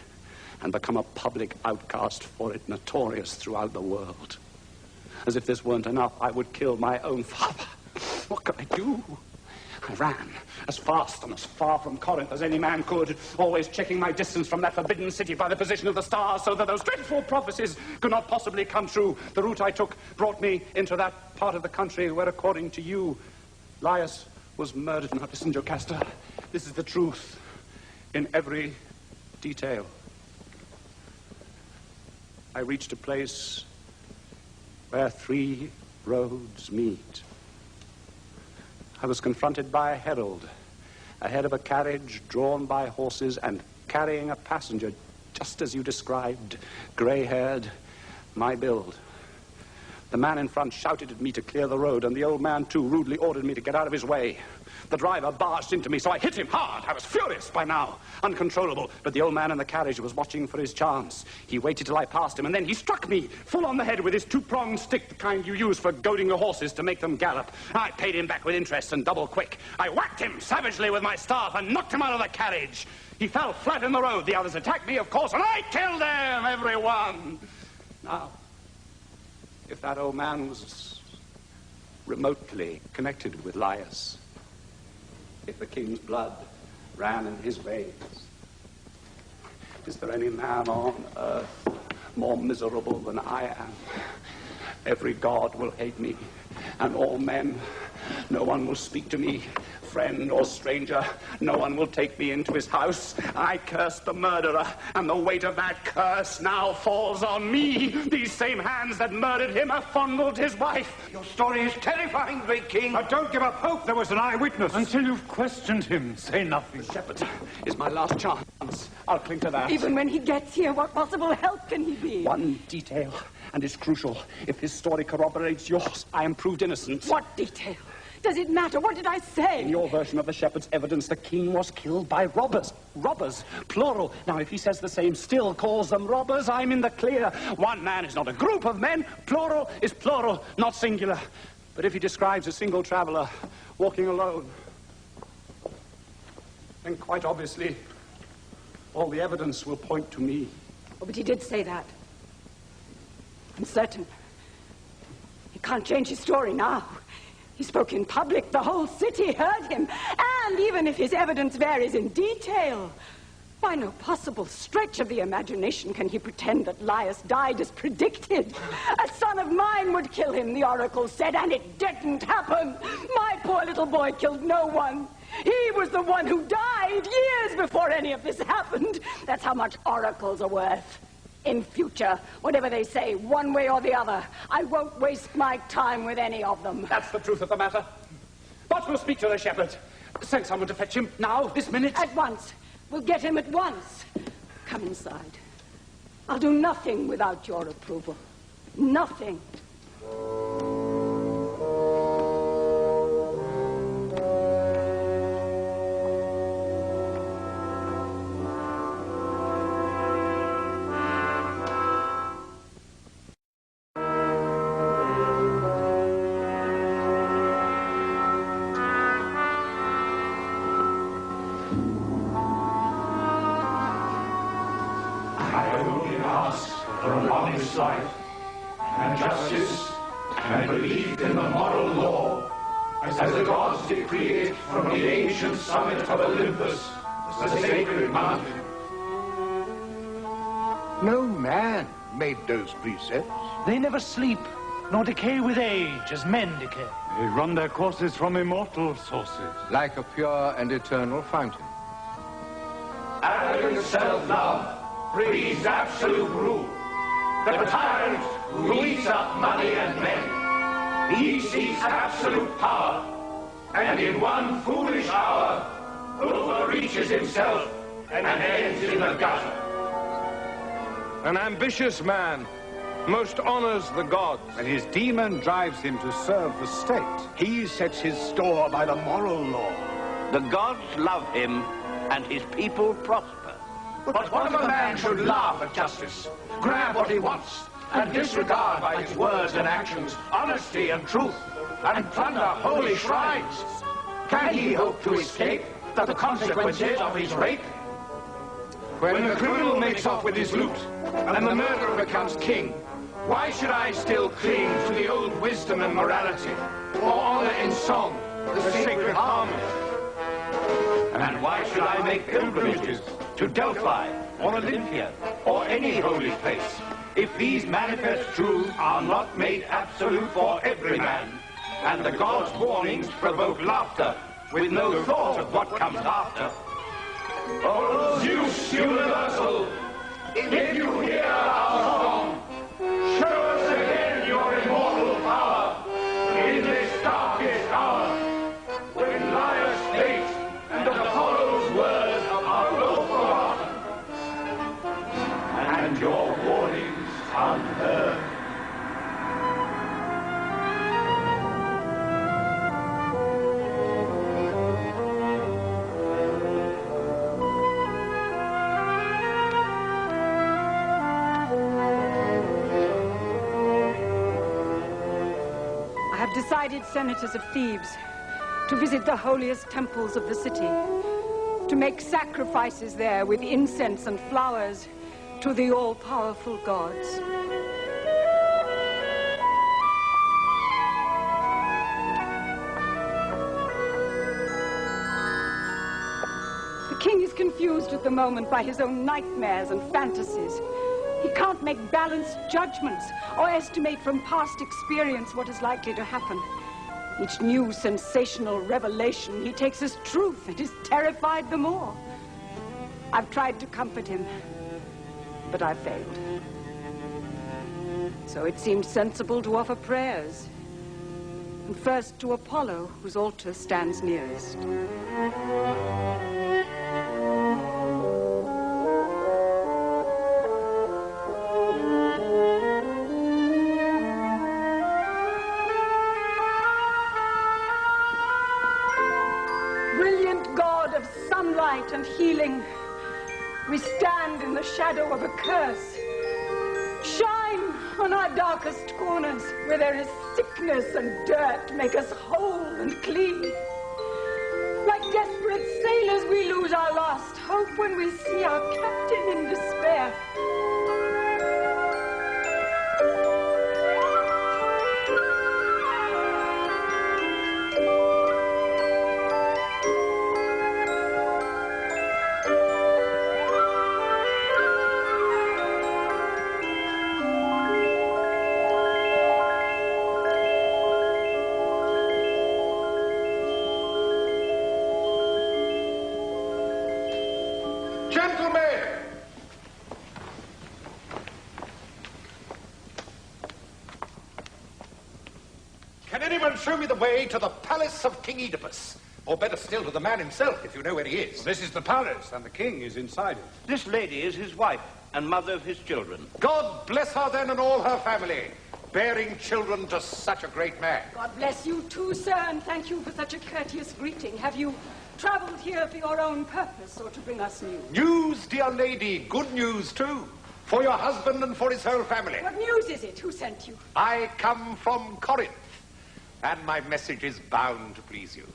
J: and become a public outcast for it, notorious throughout the world. As if this weren't enough, I would kill my own father. What could I do? I ran as fast and as far from Corinth as any man could, always checking my distance from that forbidden city by the position of the stars, so that those dreadful prophecies could not possibly come true. The route I took brought me into that part of the country where, according to you, Laius was murdered. Now listen, Jocasta, this is the truth in every detail. I reached a place where 3 roads meet. I was confronted by a herald, ahead of a carriage drawn by horses and carrying a passenger, just as you described, gray-haired, my build. The man in front shouted at me to clear the road, and the old man, too, rudely ordered me to get out of his way. The driver barged into me, so I hit him hard. I was furious by now, uncontrollable, but the old man in the carriage was watching for his chance. He waited till I passed him, and then he struck me full on the head with his 2-pronged stick, the kind you use for goading your horses to make them gallop. I paid him back with interest and double quick. I whacked him savagely with my staff and knocked him out of the carriage. He fell flat in the road. The others attacked me, of course, and I killed them, every one. Now, if that old man was remotely connected with Laius, if the king's blood ran in his veins, is there any man on earth more miserable than I am? Every god will hate me, and all men. No one will speak to me, friend or stranger. No one will take me into his house. I cursed the murderer, and the weight of that curse now falls on me. These same hands that murdered him have fondled his wife.
D: Your story is terrifying, great king.
Q: But don't give up hope. There was an eyewitness. Until you've questioned him, say nothing.
J: The shepherd is my last chance. I'll cling to that.
P: Even when he gets here, what possible help can he be?
J: One detail, and it's crucial. If his story corroborates yours, I am proved innocent.
P: What detail? Does it matter? What did I say?
J: In your version of the shepherd's evidence, the king was killed by robbers. Robbers, plural. Now, if he says the same, still calls them robbers, I'm in the clear. One man is not a group of men. Plural is plural, not singular. But if he describes a single traveler walking alone, then quite obviously, all the evidence will point to me.
P: Oh, but he did say that. I'm certain. He can't change his story now. He spoke in public. The whole city heard him. And even if his evidence varies in detail, by no possible stretch of the imagination can he pretend that Laius died as predicted. A son of mine would kill him, the oracle said, and it didn't happen. My poor little boy killed no one. He was the one who died years before any of this happened. That's how much oracles are worth. In future, whatever they say, one way or the other, I won't waste my time with any of them.
J: That's the truth of the matter. But we'll speak to the shepherd. Send someone to fetch him now, this minute.
P: At once. We'll get him at once. Come inside. I'll do nothing without your approval. Nothing.
D: Life and justice and belief in the moral law as the gods decree it from the ancient summit of Olympus, the sacred mountain.
M: No man made those precepts.
N: They never sleep
Q: nor decay with age as men decay.
E: They run their courses from immortal sources.
F: Like a pure and eternal fountain.
D: Arrogant self-love breeds absolute rule. The tyrant who eats up money and men, he seeks absolute power, and in one foolish hour overreaches himself and ends in the gutter.
R: An ambitious man most honors the gods.
M: When his demon drives him to serve the state, he sets his store by the moral law.
L: The gods love him, and his people prosper.
D: But what if a man should laugh at justice, grab what he wants, and disregard by his words and actions honesty and truth, and plunder holy shrines? Can he hope to escape the consequences of his rape? When the criminal makes off with his loot, and the murderer becomes king, why should I still cling to the old wisdom and morality, or honor in song the sacred harmony? And why should I make pilgrimages to Delphi, or Olympia, or any holy place, if these manifest truths are not made absolute for every man, and the gods' warnings provoke laughter, with no thought of what comes after? Oh, Zeus universal, if you hear our song, show us again your immortal power in this darkest hour, when Laius' fate and Apollo's words are both forgotten, and your warnings unheard.
P: Decided senators of Thebes to visit the holiest temples of the city, to make sacrifices there with incense and flowers to the all-powerful gods. The king is confused at the moment by his own nightmares and fantasies. He can't make balanced judgments or estimate from past experience what is likely to happen. Each new sensational revelation he takes as truth and is terrified the more. I've tried to comfort him, but I've failed. So it seemed sensible to offer prayers. And first to Apollo, whose altar stands nearest. And healing, we stand in the shadow of a curse. Shine on our darkest corners where there is sickness and dirt. Make us whole and clean. Like desperate sailors, we lose our lost hope when we see our captain in despair.
H: Show me the way to the palace of King Oedipus. Or better still, to the man himself, if you know where he is.
M: Well, this is the palace, and the king is inside it.
L: This lady is his wife and mother of his children.
H: God bless her then and all her family, bearing children to such a great man.
P: God bless you too, sir, and thank you for such a courteous greeting. Have you traveled here for your own purpose, or to bring us news?
H: News, dear lady, good news too. For your husband and for his whole family.
P: What news is it? Who sent you?
H: I come from Corinth. And my message is bound to please you.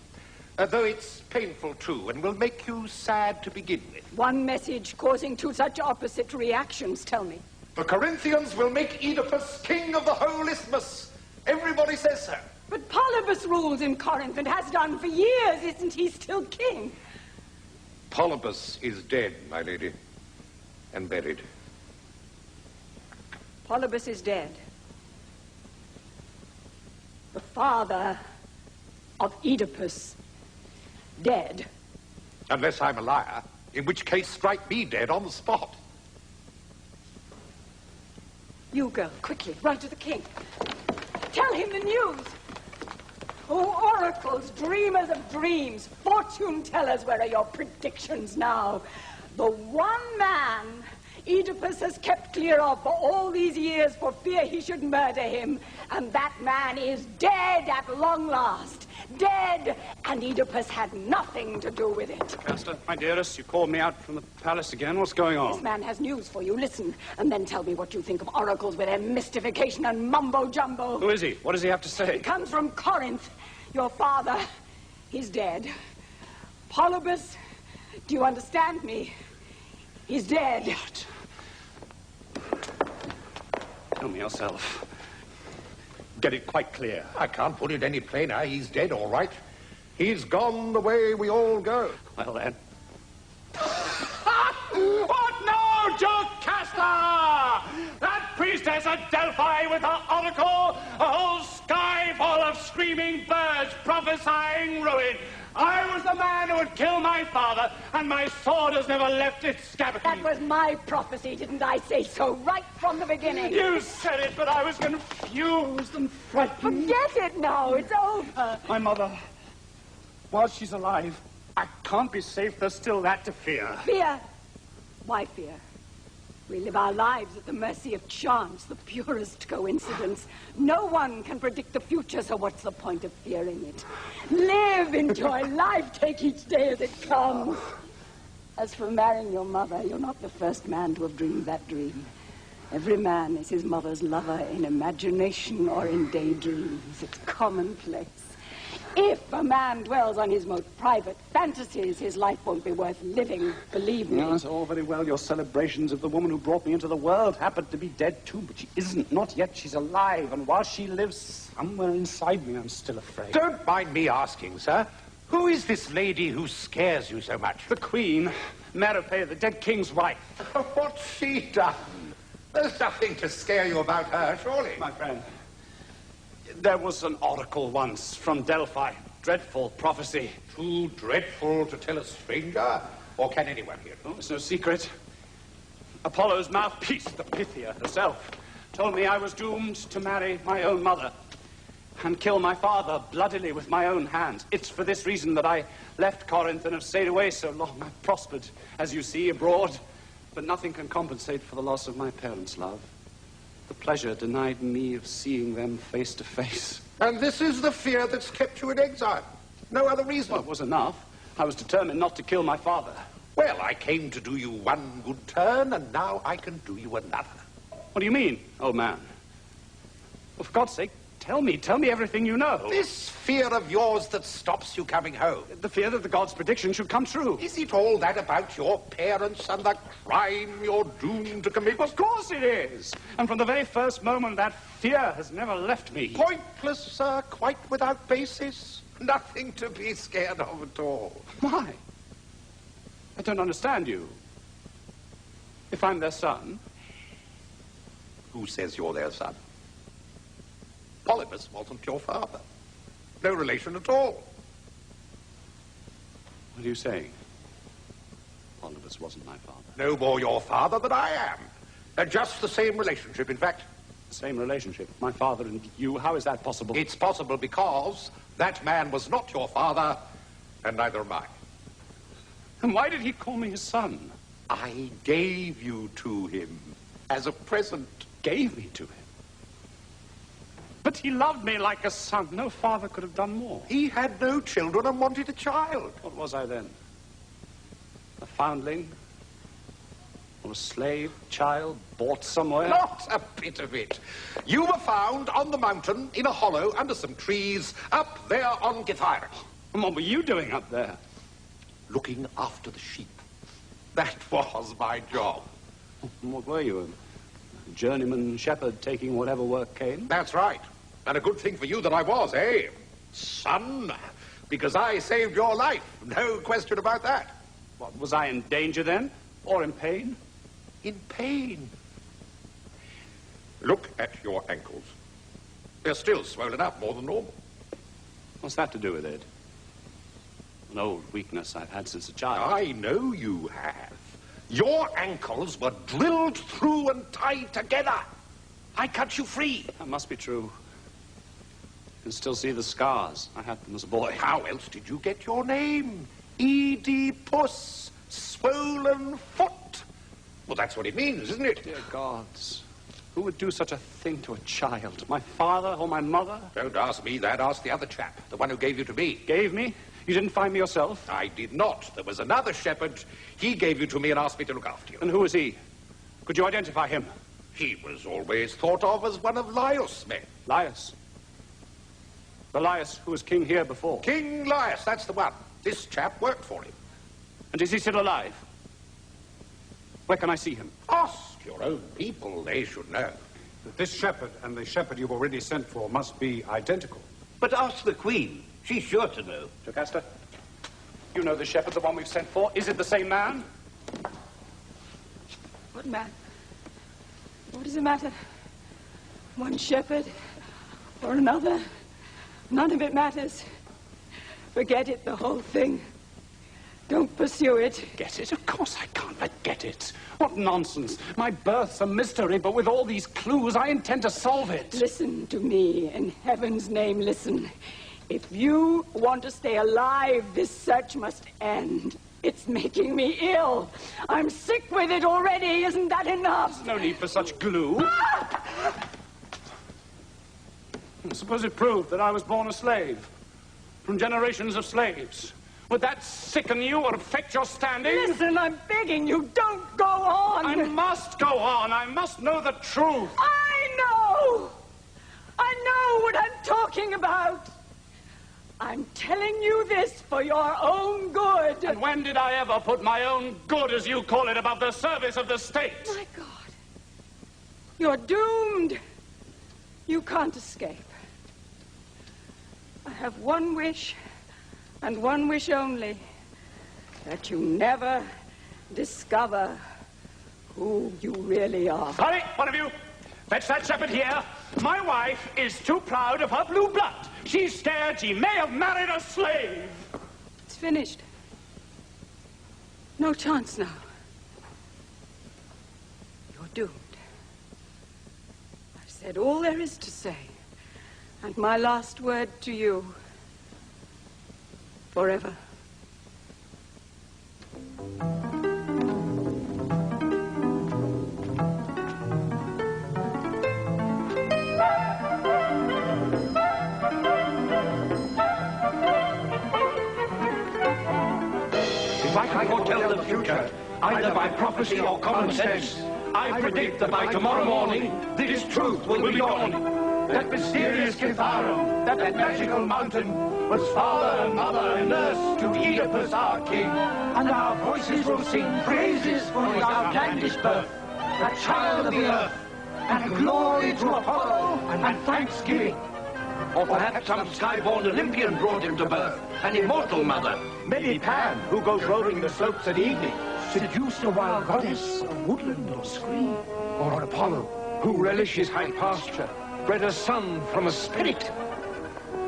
H: Though it's painful, too, and will make you sad to begin with.
P: One message causing two such opposite reactions, tell me.
H: The Corinthians will make Oedipus king of the whole isthmus. Everybody says so.
P: But Polybus rules in Corinth and has done for years. Isn't he still king?
H: Polybus is dead, my lady, and buried.
P: Polybus is dead. father of Oedipus dead?
H: Unless I'm a liar, in which case strike me dead on the spot.
P: You, girl, quickly, run to the king. Tell him the news. Oh, oracles, dreamers of dreams, fortune tellers, where are your predictions now? The one man Oedipus has kept clear of for all these years for fear he should murder him, and that man is dead at long last. Dead, and Oedipus had nothing to do with it.
J: Castor, my dearest, you called me out from the palace again. What's going on?
P: This man has news for you. Listen, and then tell me what you think of oracles with their mystification and mumbo-jumbo.
J: Who is he? What does he have to say?
P: He comes from Corinth. Your father, he's dead. Polybus, do you understand me? He's dead.
J: What? Tell me yourself. Get it quite clear.
H: I can't put it any plainer. He's dead, all right. He's gone the way we all go.
J: Well, then. What? No, Jocasta! That priestess at Delphi with her oracle, a whole sky full of screaming birds prophesying ruin. I was the man who would kill my father, and my sword has never left its scabbard.
P: That was my prophecy, didn't I say so right from the beginning?
J: You said it, but I was confused and frightened.
P: Forget it now, it's over.
J: My mother, while she's alive, I can't be safe. There's still that to fear.
P: Fear? Why fear? We live our lives at the mercy of chance, the purest coincidence. No one can predict the future, so what's the point of fearing it? Live, enjoy life, take each day as it comes. As for marrying your mother, you're not the first man to have dreamed that dream. Every man is his mother's lover in imagination or in daydreams. It's commonplace. If a man dwells on his most private fantasies, his life won't be worth living, believe me.
J: Yeah, that's all very well. Your celebrations of the woman who brought me into the world happened to be dead too, but she isn't. Not yet. She's alive, and while she lives somewhere inside me, I'm still afraid.
H: Don't mind me asking, sir. Who is this lady who scares you so much?
J: The Queen, Merope, the dead king's wife.
H: What's she done? There's nothing to scare you about her, surely.
J: My friend, there was an oracle once from Delphi. Dreadful prophecy.
H: Too dreadful to tell a stranger? Or can anyone hear it?
J: Oh, it's no secret. Apollo's mouthpiece, the Pythia herself, told me I was doomed to marry my own mother and kill my father bloodily with my own hands. It's for this reason that I left Corinth and have stayed away so long. I've prospered, as you see, abroad, but nothing can compensate for the loss of my parents' love. The pleasure denied me of seeing them face to face.
H: And this is the fear that's kept you in exile? No other reason?
J: Well, it was enough. I was determined not to kill my father.
H: Well, I came to do you one good turn, and now I can do you another.
J: What do you mean, old man? Well, for God's sake, tell me everything you know.
H: This fear of yours that stops you coming home.
J: The fear that the god's prediction should come true.
H: Is it all that about your parents and the crime you're doomed to commit?
J: Of course it is. And from the very first moment, that fear has never left me.
H: Pointless, sir, quite without basis. Nothing to be scared of at all.
J: Why? I don't understand you. If I'm their son...
H: Who says you're their son? Polybus wasn't your father. No relation at all.
J: What are you saying? Polybus wasn't my father.
H: No more your father than I am. Just the same relationship, in fact.
J: The same relationship? My father and you? How is that possible?
H: It's possible because that man was not your father, and neither am I.
J: And why did he call me his son?
H: I gave you to him as a present.
J: Gave me to him? But he loved me like a son. No father could have done more.
H: He had no children and wanted a child.
J: What was I then? A foundling? Or a slave, child, bought somewhere?
H: Not a bit of it. You were found on the mountain in a hollow under some trees up there on Gythyra.
J: And what were you doing up there?
H: Looking after the sheep. That was my job.
J: And what were you? A journeyman shepherd taking whatever work came?
H: That's right. And a good thing for you that I was, eh? Son, because I saved your life. No question about that.
J: What, was I in danger then? Or in pain?
H: In pain. Look at your ankles. They're still swollen up more than normal.
J: What's that to do with it? An old weakness I've had since a child.
H: I know you have. Your ankles were drilled through and tied together. I cut you free.
J: That must be true. You can still see the scars. I had them as a boy.
H: How else did you get your name? Oedipus, swollen foot. Well, that's what it means, isn't it?
J: Dear gods. Who would do such a thing to a child? My father or my mother?
H: Don't ask me that. Ask the other chap, the one who gave you to me.
J: Gave me? You didn't find me yourself?
H: I did not. There was another shepherd. He gave you to me and asked me to look after you.
J: And who was he? Could you identify him?
H: He was always thought of as one of Laius' men.
J: Laius? The Laius who was king here before?
H: King Laius, that's the one. This chap worked for him.
J: And is he still alive? Where can I see him?
H: Ask your own people. They should know.
E: This shepherd and the shepherd you've already sent for must be identical.
G: But ask the Queen. She's sure to know.
J: Jocasta, you know the shepherd, the one we've sent for. Is it the same man?
P: What man? What does it matter? One shepherd or another? None of it matters. Forget it, the whole thing. Don't pursue it.
J: Get it? Of course I can't forget it. What nonsense. My birth's a mystery, but with all these clues, I intend to solve it.
P: Listen to me. In heaven's name, listen. If you want to stay alive, this search must end. It's making me ill. I'm sick with it already. Isn't that enough?
J: There's no need for such glue. Suppose it proved that I was born a slave, from generations of slaves. Would that sicken you or affect your standing?
P: Listen, I'm begging you, don't go on.
J: I must go on. I must know the truth.
P: I know what I'm talking about. I'm telling you this for your own good.
J: And when did I ever put my own good, as you call it, above the service of the state?
P: My God. You're doomed. You can't escape. I have one wish, and one wish only, that you never discover who you really are.
J: Hurry, one of you. Fetch that shepherd here. My wife is too proud of her blue blood. She's scared she may have married a slave.
P: It's finished. No chance now. You're doomed. I've said all there is to say. And my last word to you. Forever.
D: If I can foretell the future, either by prophecy or common sense, I predict that by tomorrow morning, this truth will be dawning. That mysterious Kitharum, that magical mountain, was father and mother and nurse to Oedipus our king. And our voices will sing praises for his outlandish birth, a child of the earth, and glory to Apollo and thanksgiving.
L: Or perhaps some sky-born Olympian brought him to birth, an immortal mother.
M: Maybe Pan, who goes roving the slopes at evening, seduced a wild goddess of woodland or screen.
R: Or Apollo, who relishes high pasture, bred a son from a spirit.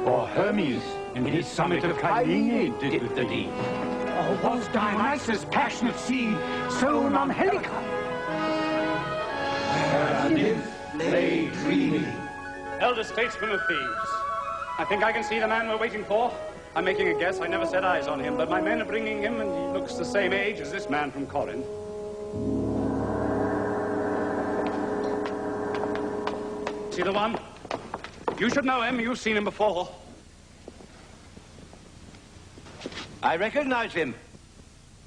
D: Or Hermes, in his summit of Cyrene, did the deed.
K: Or was Dionysus' passionate seed sown on Helicon?
D: Where a nymph lay dreaming.
J: Elder statesman of Thebes, I think I can see the man we're waiting for. I'm making a guess. I never set eyes on him, but my men are bringing him, and he looks the same age as this man from Corinth. See the one? You should know him. You've seen him before.
L: I recognize him.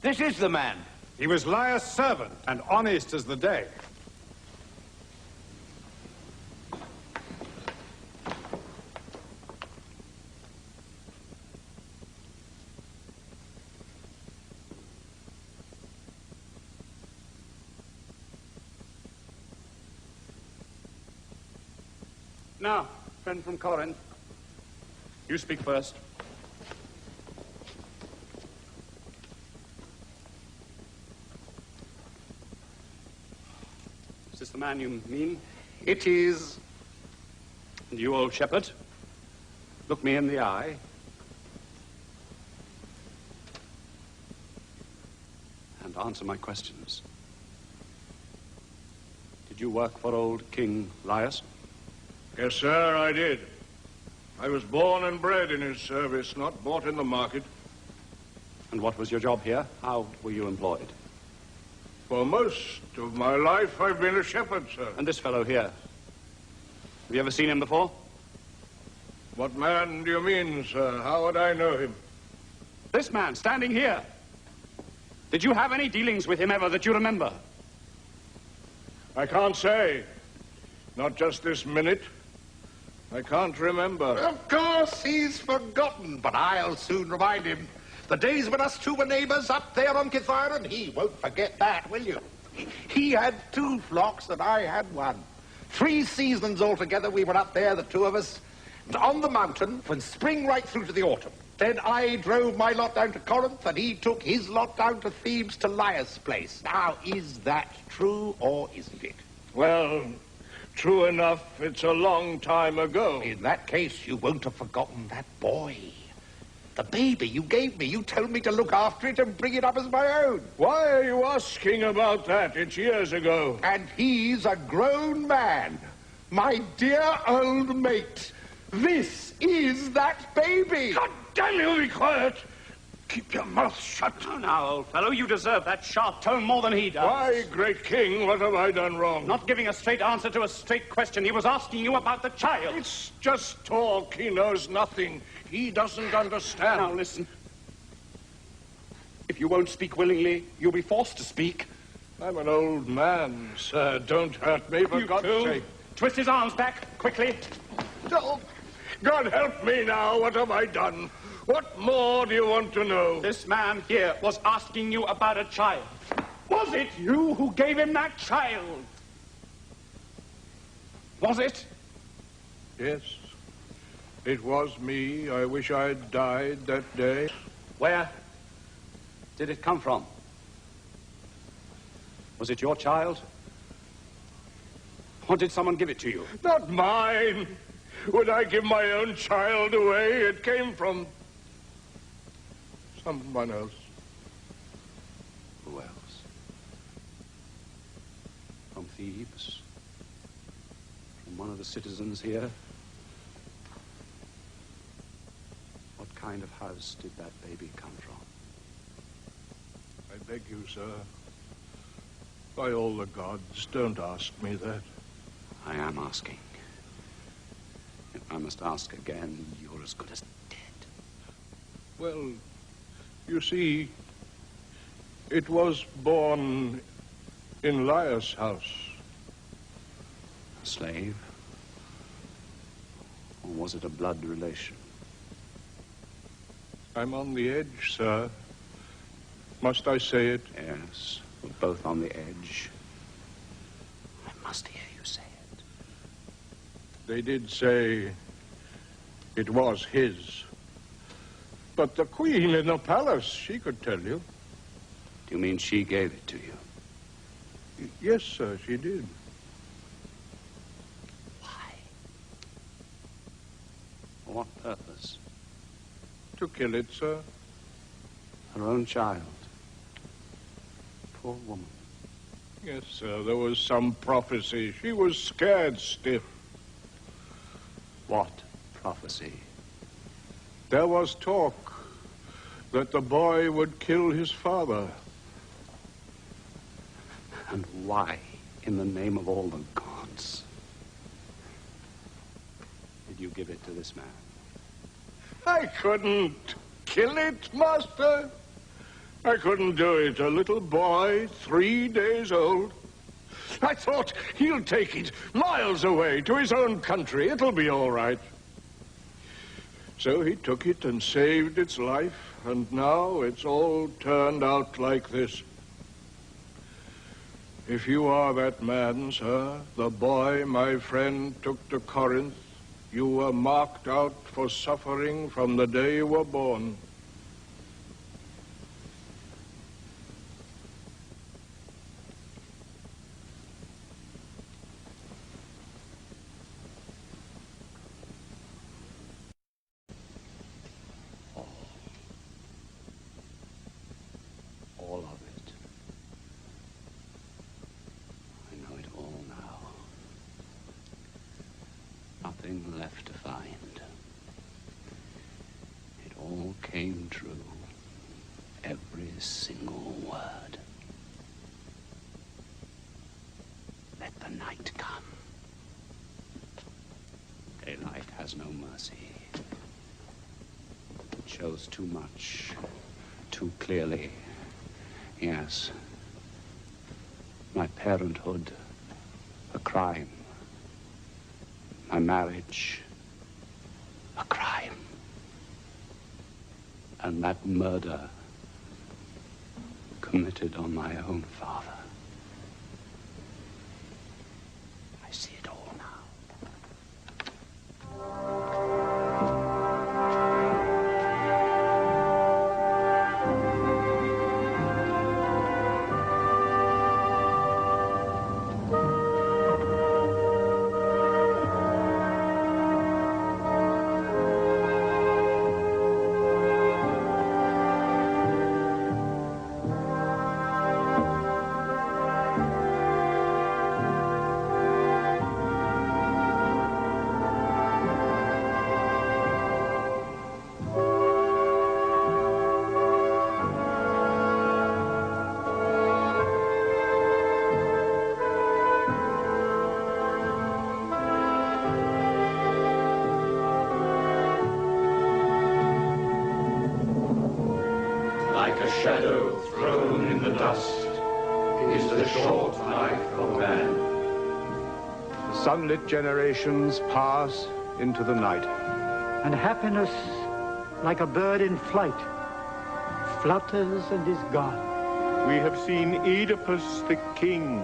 L: This is the man.
E: He was Laius' servant and honest as the day.
J: Now, friend from Corinth, you speak first. Is this the man you mean?
H: It is.
J: And you, old shepherd, look me in the eye. and answer my questions. Did you work for old King Laius?
S: Yes, sir, I did. I was born and bred in his service, not bought in the market.
J: And what was your job here? How were you employed?
S: For most of my life, I've been a shepherd, sir.
J: And this fellow here? Have you ever seen him before?
S: What man do you mean, sir? How would I know him?
J: This man, standing here. Did you have any dealings with him ever that you remember?
S: I can't say. Not just this minute. I can't remember.
H: Of course, he's forgotten, but I'll soon remind him. The days when us two were neighbors up there on Kithaeron, he won't forget that, will you? He had 2 flocks and I had 1. 3 seasons altogether we were up there, the 2 of us, and on the mountain from spring right through to the autumn. Then I drove my lot down to Corinth, and he took his lot down to Thebes to Laius' place. Now, is that true or isn't it?
S: Well, true enough, it's a long time ago.
H: In that case, you won't have forgotten that boy. The baby you gave me. You told me to look after it and bring it up as my own.
S: Why are you asking about that? It's years ago.
H: And he's a grown man. My dear old mate. This is that baby.
S: God damn you, be quiet. Keep your mouth shut.
J: Now, old fellow, you deserve that sharp tone more than he does.
S: Why, great king, what have I done wrong?
J: Not giving a straight answer to a straight question. He was asking you about the child.
S: It's just talk. He knows nothing. He doesn't understand.
J: Now, listen. If you won't speak willingly, you'll be forced to speak.
S: I'm an old man, sir. Don't hurt me, for God's sake.
J: Twist his arms back, quickly.
S: Oh, God help me now. What have I done? What more do you want to know?
J: This man here was asking you about a child. Was it you who gave him that child? Was it?
S: Yes. It was me. I wish I'd died that day.
J: Where did it come from? Was it your child? Or did someone give it to you?
S: Not mine. Would I give my own child away? It came from someone else.
J: Who else? From Thebes? From one of the citizens here? What kind of house did that baby come from?
S: I beg you, sir. By all the gods, don't ask me that.
J: I am asking. If I must ask again, you're as good as dead.
S: Well, you see, it was born in Laius' house.
J: A slave? Or was it a blood relation?
S: I'm on the edge, sir. Must I say it?
J: Yes, we're both on the edge. I must hear you say it.
S: They did say it was his. But the queen in the palace, she could tell you.
J: Do you mean she gave it to you?
S: Yes, sir, she did.
J: Why? For what purpose?
S: To kill it, sir.
J: Her own child. Poor woman.
S: Yes, sir, there was some prophecy. She was scared stiff.
J: What prophecy?
S: There was talk that the boy would kill his father.
J: And why, in the name of all the gods, did you give it to this man?
S: I couldn't kill it, master. I couldn't do it. A little boy, 3 days old. I thought he'll take it miles away to his own country. It'll be all right. So he took it and saved its life, and now it's all turned out like this. If you are that man, sir, the boy my friend took to Corinth, you were marked out for suffering from the day you were born.
J: All of it.
L: nothing left to find. It all came true. Every single word. Let the night come. Daylight has no mercy. It shows too much, too clearly. Yes. My parenthood, a crime. My marriage, a crime. And that murder committed on my own father. I see it all now.
D: Like a shadow thrown in the dust is the short life of man.
E: Sunlit generations pass into the night.
K: And happiness, like a bird in flight, flutters and is gone.
E: We have seen Oedipus the King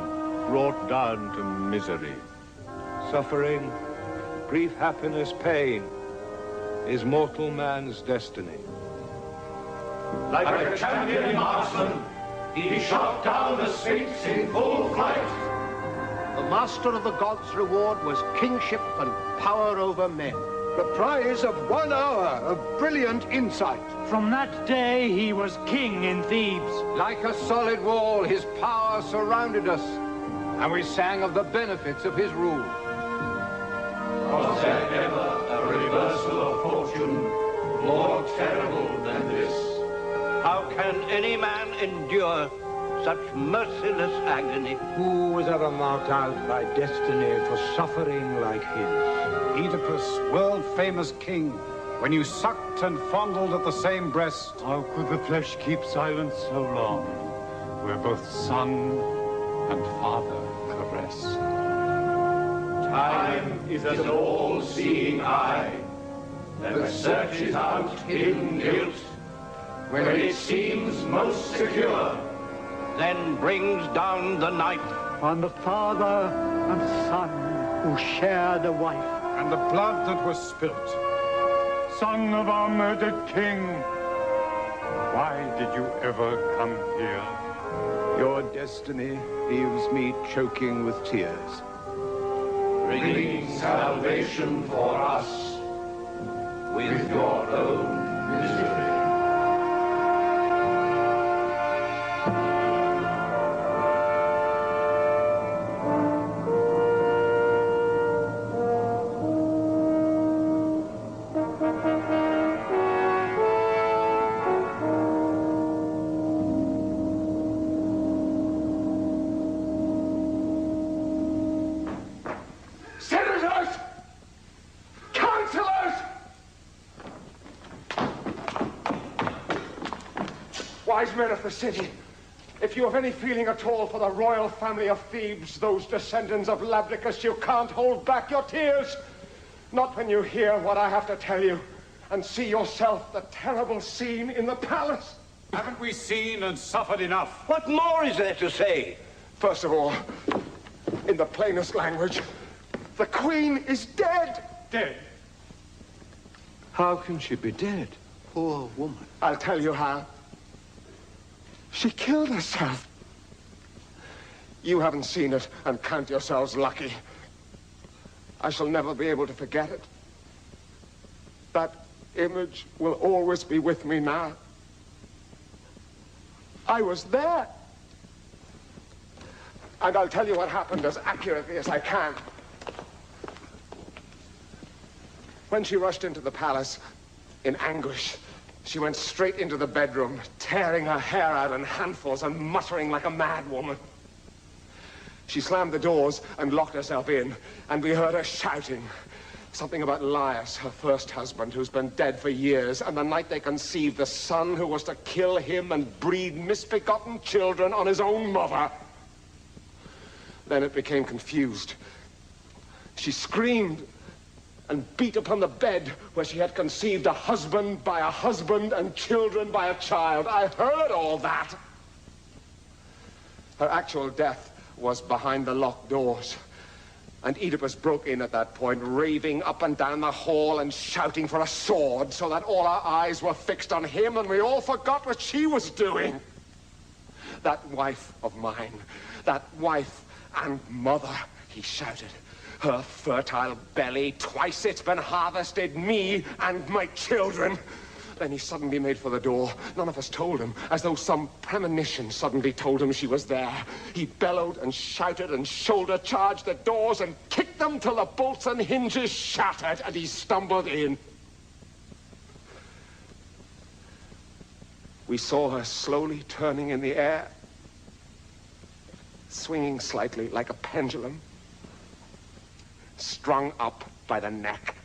E: brought down to misery. Suffering, grief, happiness, pain is mortal man's destiny.
D: Like a champion marksman, he shot down the Sphinx in full flight.
H: The master of the gods' reward was kingship and power over men. The prize of 1 hour of brilliant insight.
N: From that day, he was king in Thebes.
F: Like a solid wall, his power surrounded us, and we sang of the benefits of his rule.
D: Was there ever a reversal of fortune more terrible than this?
L: How can any man endure such merciless agony?
R: Who was ever marked out by destiny for suffering like his?
J: Oedipus, world-famous king, when you sucked and fondled at the same breast.
Q: How could the flesh keep silence so long, where both son and father caress?
D: Time is an all-seeing eye that searches out hidden guilt when it seems most secure.
L: Then brings down the night
K: on the father and son who shared a wife.
J: And the blood that was spilt.
Q: Son of our murdered king, why did you ever come here?
E: Your destiny leaves me choking with tears.
D: Bringing salvation for us with your own misery.
M: Wise men of the city, if you have any feeling at all for the royal family of Thebes, those descendants of Labdacus, you can't hold back your tears. Not when you hear what I have to tell you and see yourself the terrible scene in the palace.
J: Haven't we seen and suffered enough?
G: What more is there to say?
M: First of all, in the plainest language, the queen is dead.
Q: Dead?
R: How can she be dead?
H: Poor woman.
M: I'll tell you how. She killed herself. You haven't seen it, and count yourselves lucky. I shall never be able to forget it. That image will always be with me now. I was there. And I'll tell you what happened as accurately as I can. When she rushed into the palace, in anguish, she went straight into the bedroom, tearing her hair out in handfuls and muttering like a mad woman. She slammed the doors and locked herself in, and we heard her shouting. Something about Laius, her first husband, who's been dead for years, and the night they conceived the son who was to kill him and breed misbegotten children on his own mother. Then it became confused. She screamed and beat upon the bed where she had conceived a husband by a husband and children by a child. I heard all that. Her actual death was behind the locked doors. And Oedipus broke in at that point, raving up and down the hall and shouting for a sword, so that all our eyes were fixed on him and we all forgot what she was doing. That wife of mine, that wife and mother, he shouted. Her fertile belly, twice it's been harvested, me and my children. Then he suddenly made for the door. None of us told him, as though some premonition suddenly told him she was there. He bellowed and shouted and shoulder-charged the doors and kicked them till the bolts and hinges shattered, and he stumbled in. We saw her slowly turning in the air, swinging slightly like a pendulum, strung up by the neck.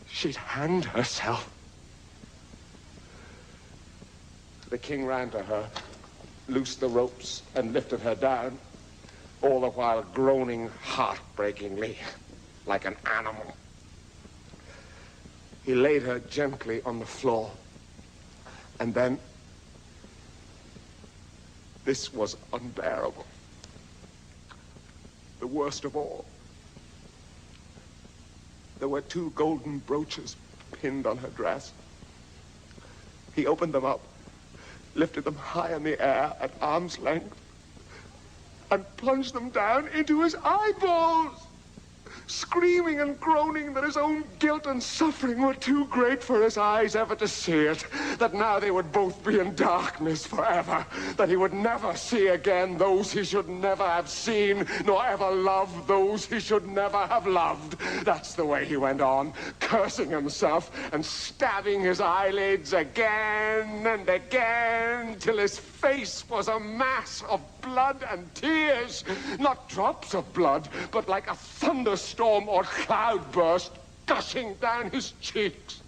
M: She'd hanged herself. The king ran to her, loosed the ropes, and lifted her down, all the while groaning heartbreakingly, like an animal. He laid her gently on the floor, and then this was unbearable. The worst of all. There were 2 golden brooches pinned on her dress. He opened them up, lifted them high in the air at arm's length, and plunged them down into his eyeballs, screaming and groaning that his own guilt and suffering were too great for his eyes ever to see it, that now they would both be in darkness forever, that he would never see again those he should never have seen, nor ever love those he should never have loved. That's the way he went on, cursing himself and stabbing his eyelids again and again, till his face was a mass of blood and tears, not drops of blood, but like a thunderstorm or cloudburst gushing down his cheeks.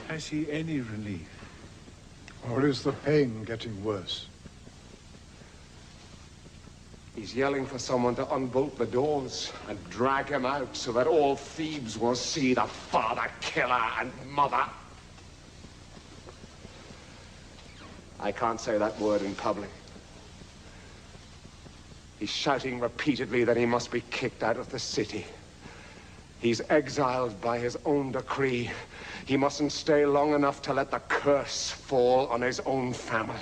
S: Has he any relief? Or is the pain getting worse?
M: He's yelling for someone to unbolt the doors and drag him out so that all Thebes will see the father killer and mother. I can't say that word in public. He's shouting repeatedly that he must be kicked out of the city. He's exiled by his own decree. He mustn't stay long enough to let the curse fall on his own family.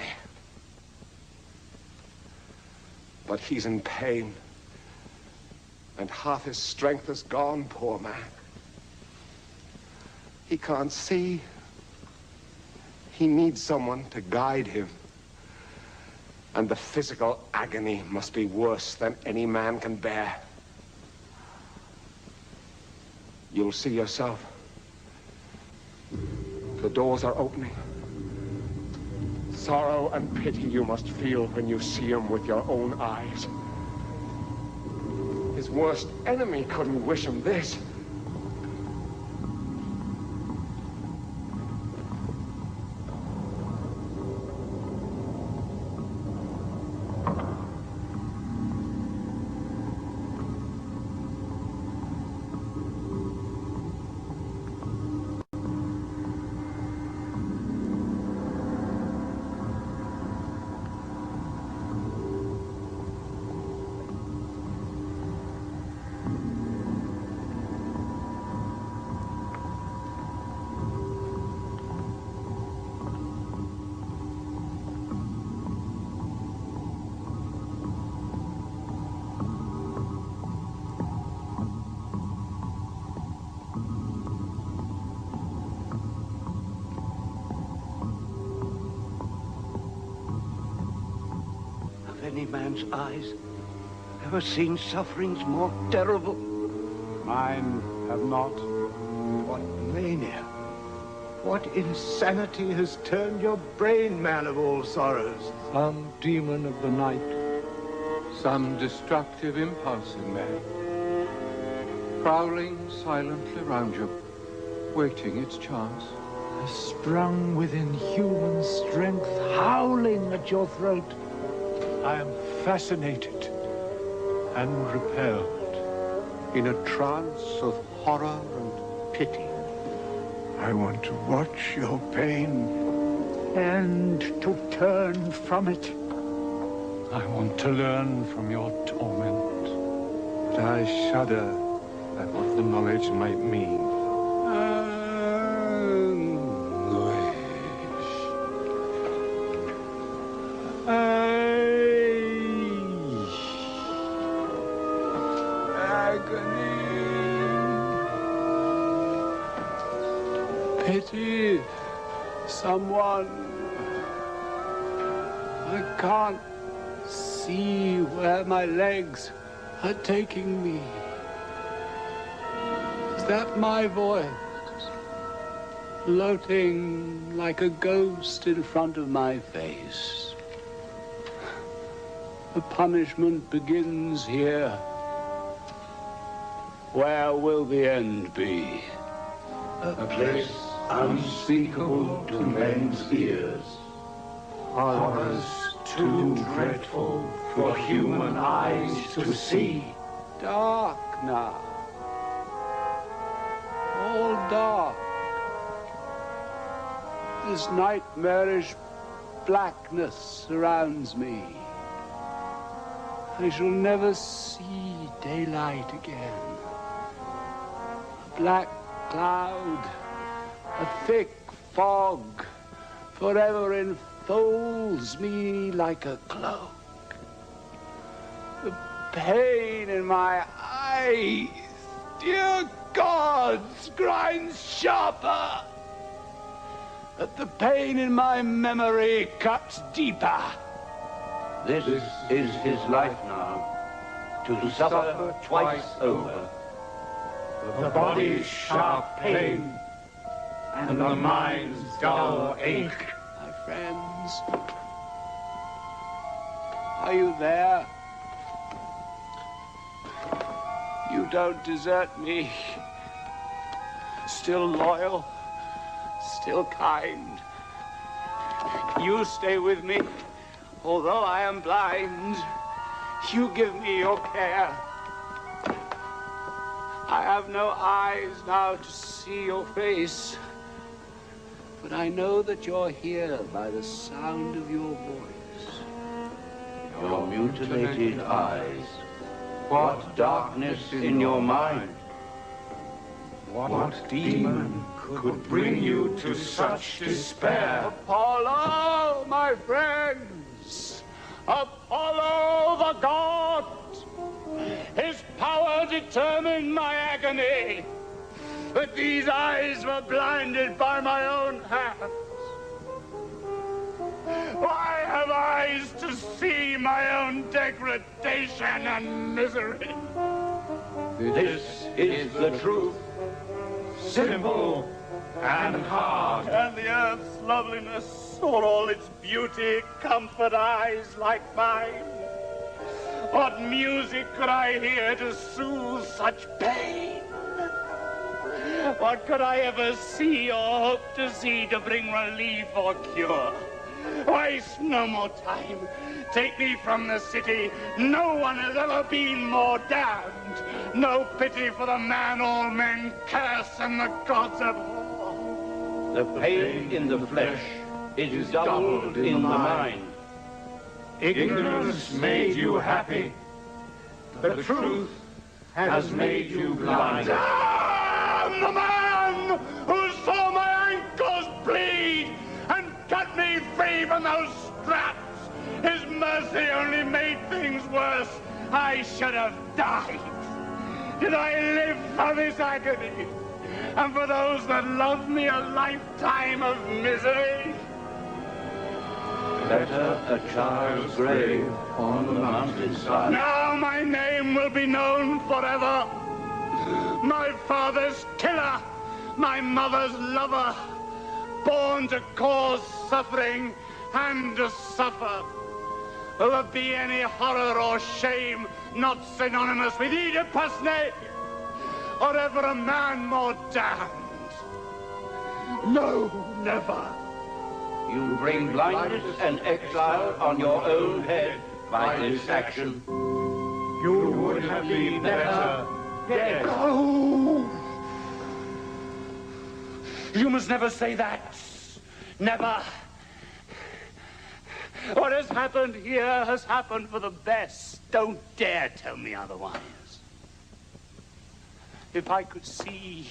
M: But he's in pain, and half his strength is gone, poor man. He can't see. He needs someone to guide him. And the physical agony must be worse than any man can bear. You'll see yourself. The doors are opening. Sorrow and pity you must feel when you see him with your own eyes. His worst enemy couldn't wish him this.
L: Any man's eyes never seen sufferings more terrible.
E: Mine have not.
S: What mania? What insanity has turned your brain, man of all sorrows?
R: Some demon of the night. Some destructive impulse in man. Prowling silently round you, waiting its chance.
K: Has sprung within human strength, howling at your throat.
E: I am fascinated and repelled in a trance of horror and pity.
S: I want to watch your pain.
K: And to turn from it.
Q: I want to learn from your torment.
E: But I shudder at what the knowledge might mean. Pity someone. I can't see where my legs are taking me. Is that my voice? Floating like a ghost in front of my face. The punishment begins here. Where will the end be?
L: A place unspeakable to men's ears. Horrors too dreadful for human eyes to see.
E: Dark now. All dark. This nightmarish blackness surrounds me. I shall never see daylight again. A black cloud, a thick fog, forever enfolds me like a cloak. The pain in my eyes, dear gods, grinds sharper. But the pain in my memory cuts deeper.
L: This is his life now, to suffer twice over. The body's sharp pain, and the mind's dull ache.
E: My friends, are you there? You don't desert me. Still loyal, still kind. You stay with me, although I am blind. You give me your care. I have no eyes now to see your face, but I know that you're here by the sound of your voice.
L: Your mutilated eyes. What darkness in your mind?
S: What demon could bring you to such despair?
E: Apollo, my friends! Apollo the god! His power determined my agony, but these eyes were blinded by my own hands. Why have eyes to see my own degradation and misery?
L: This is the truth, simple and hard.
E: And the earth's loveliness, or all its beauty, comfort eyes like mine. What music could I hear to soothe such pain? What could I ever see or hope to see to bring relief or cure? Waste no more time. Take me from the city. No one has ever been more damned. No pity for the man all men curse and the gods abhor.
L: The pain in the flesh is doubled in the mind.
S: Ignorance made you happy. The truth has made you blind.
E: Damn the man who saw my ankles bleed and cut me free from those straps. His mercy only made things worse. I should have died. Did I live for this agony? And for those that loved me a lifetime of misery?
L: Better a child's grave on the mountainside.
O: Now my name will be known forever. My father's killer, my mother's lover, born to cause suffering and to suffer. Will there be any horror or shame not synonymous with Oedipus' name, or ever a man more damned? No, never.
L: You bring blindness and exile on your own head by this action.
O: You would have been better dead. Oh! You must never say that. Never. What has happened here has happened for the best. Don't dare tell me otherwise. If I could see,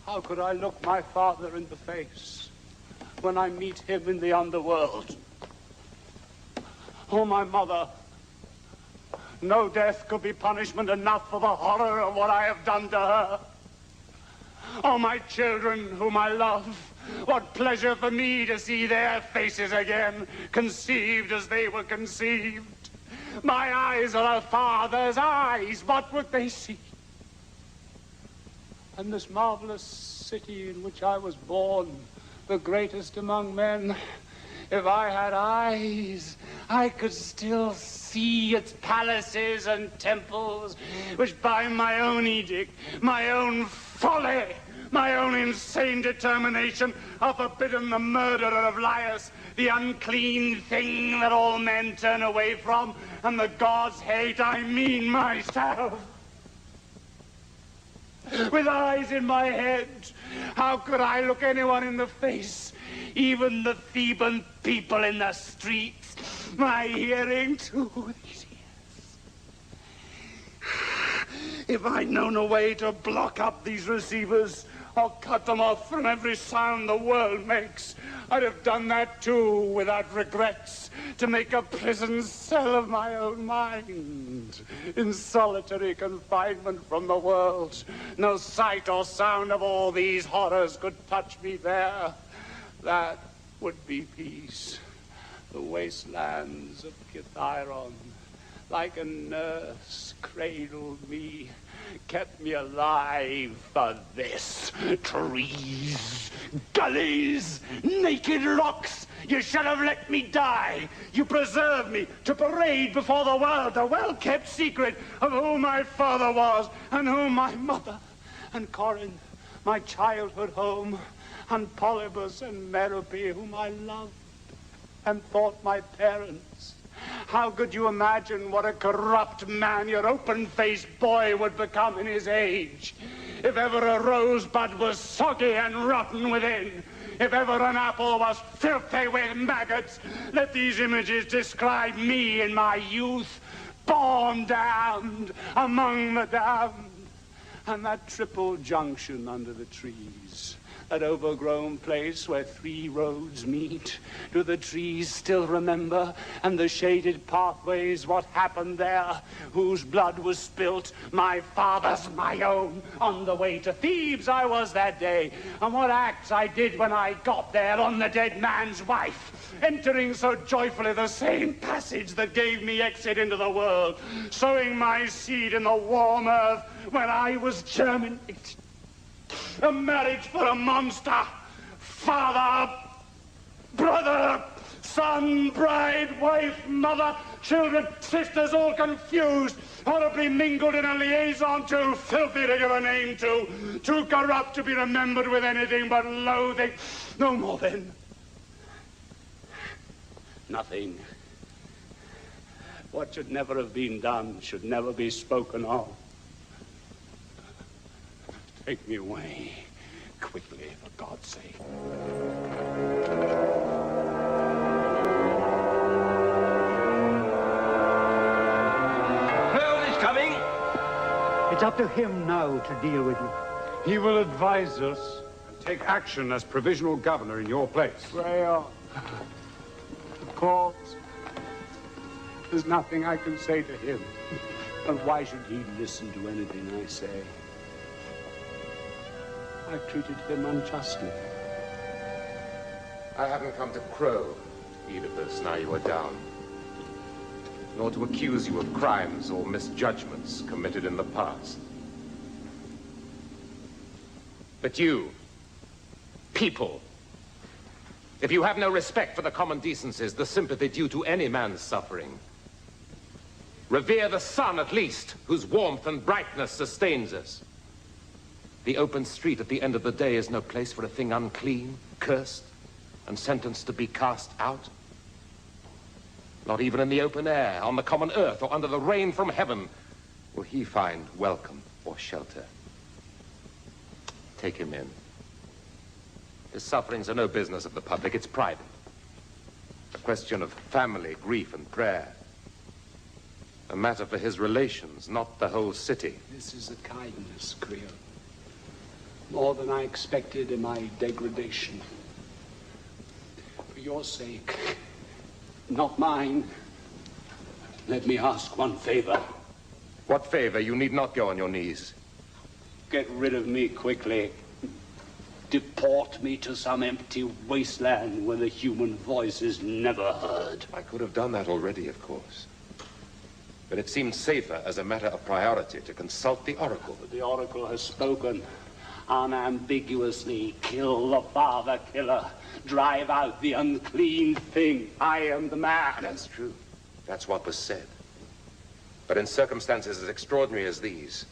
O: how could I look my father in the face when I meet him in the underworld? Oh, my mother, no death could be punishment enough for the horror of what I have done to her. Oh, my children whom I love, what pleasure for me to see their faces again, conceived as they were conceived. My eyes are a father's eyes. What would they see? And this marvelous city in which I was born, the greatest among men, if I had eyes, I could still see its palaces and temples, which by my own edict, my own folly, my own insane determination, are forbidden the murderer of Laius, the unclean thing that all men turn away from, and the gods hate, I mean myself. With eyes in my head, how could I look anyone in the face, even the Theban people in the streets? My hearing, too, these ears. If I'd known a way to block up these receivers, or cut them off from every sound the world makes, I'd have done that too, without regrets, to make a prison cell of my own mind, in solitary confinement from the world. No sight or sound of all these horrors could touch me there. That would be peace. The wastelands of Kithyron, like a nurse, cradled me, kept me alive for this. Trees, gullies, naked rocks, you should have let me die. You preserved me to parade before the world the well-kept secret of who my father was, and who my mother, and Corinth, my childhood home, and Polybus and Merope, whom I loved and thought my parents. How could you imagine what a corrupt man your open-faced boy would become in his age? If ever a rosebud was soggy and rotten within, if ever an apple was filthy with maggots, let these images describe me in my youth, born damned, among the damned, and that triple junction under the trees. That overgrown place where three roads meet. Do the trees still remember? And the shaded pathways, what happened there? Whose blood was spilt? My father's, my own. On the way to Thebes I was that day. And what acts I did when I got there on the dead man's wife. Entering so joyfully the same passage that gave me exit into the world. Sowing my seed in the warm earth when I was germinating. A marriage for a monster. Father, brother, son, bride, wife, mother, children, sisters, all confused, horribly mingled in a liaison too filthy to give a name to, too corrupt to be remembered with anything but loathing. No more then. Nothing. What should never have been done should never be spoken of. Take me away, quickly, for God's sake.
G: Clone is coming.
K: It's up to him now to deal with you.
E: He will advise us and take action as provisional governor in your place.
O: Pray on. Of course. There's nothing I can say to him. And why should he listen to anything I say? I treated him unjustly.
C: I haven't come to crow, Oedipus, now you are down, nor to accuse you of crimes or misjudgments committed in the past. But you, people, if you have no respect for the common decencies, the sympathy due to any man's suffering, revere the sun at least, whose warmth and brightness sustains us. The open street at the end of the day is no place for a thing unclean, cursed, and sentenced to be cast out. Not even in the open air, on the common earth, or under the rain from heaven, will he find welcome or shelter. Take him in. His sufferings are no business of the public, it's private. A question of family, grief, and prayer. A matter for his relations, not the whole city.
T: This is a kindness, Creon. More than I expected in my degradation. For your sake, not mine, let me ask one favor.
C: What favor? You need not go on your knees.
T: Get rid of me quickly. Deport me to some empty wasteland where the human voice is never heard.
C: I could have done that already, of course. But it seemed safer as a matter of priority to consult the Oracle.
T: But the Oracle has spoken unambiguously. Kill the father killer. Drive out the unclean thing. I am the man.
C: That's true. That's what was said. But in circumstances as extraordinary as these,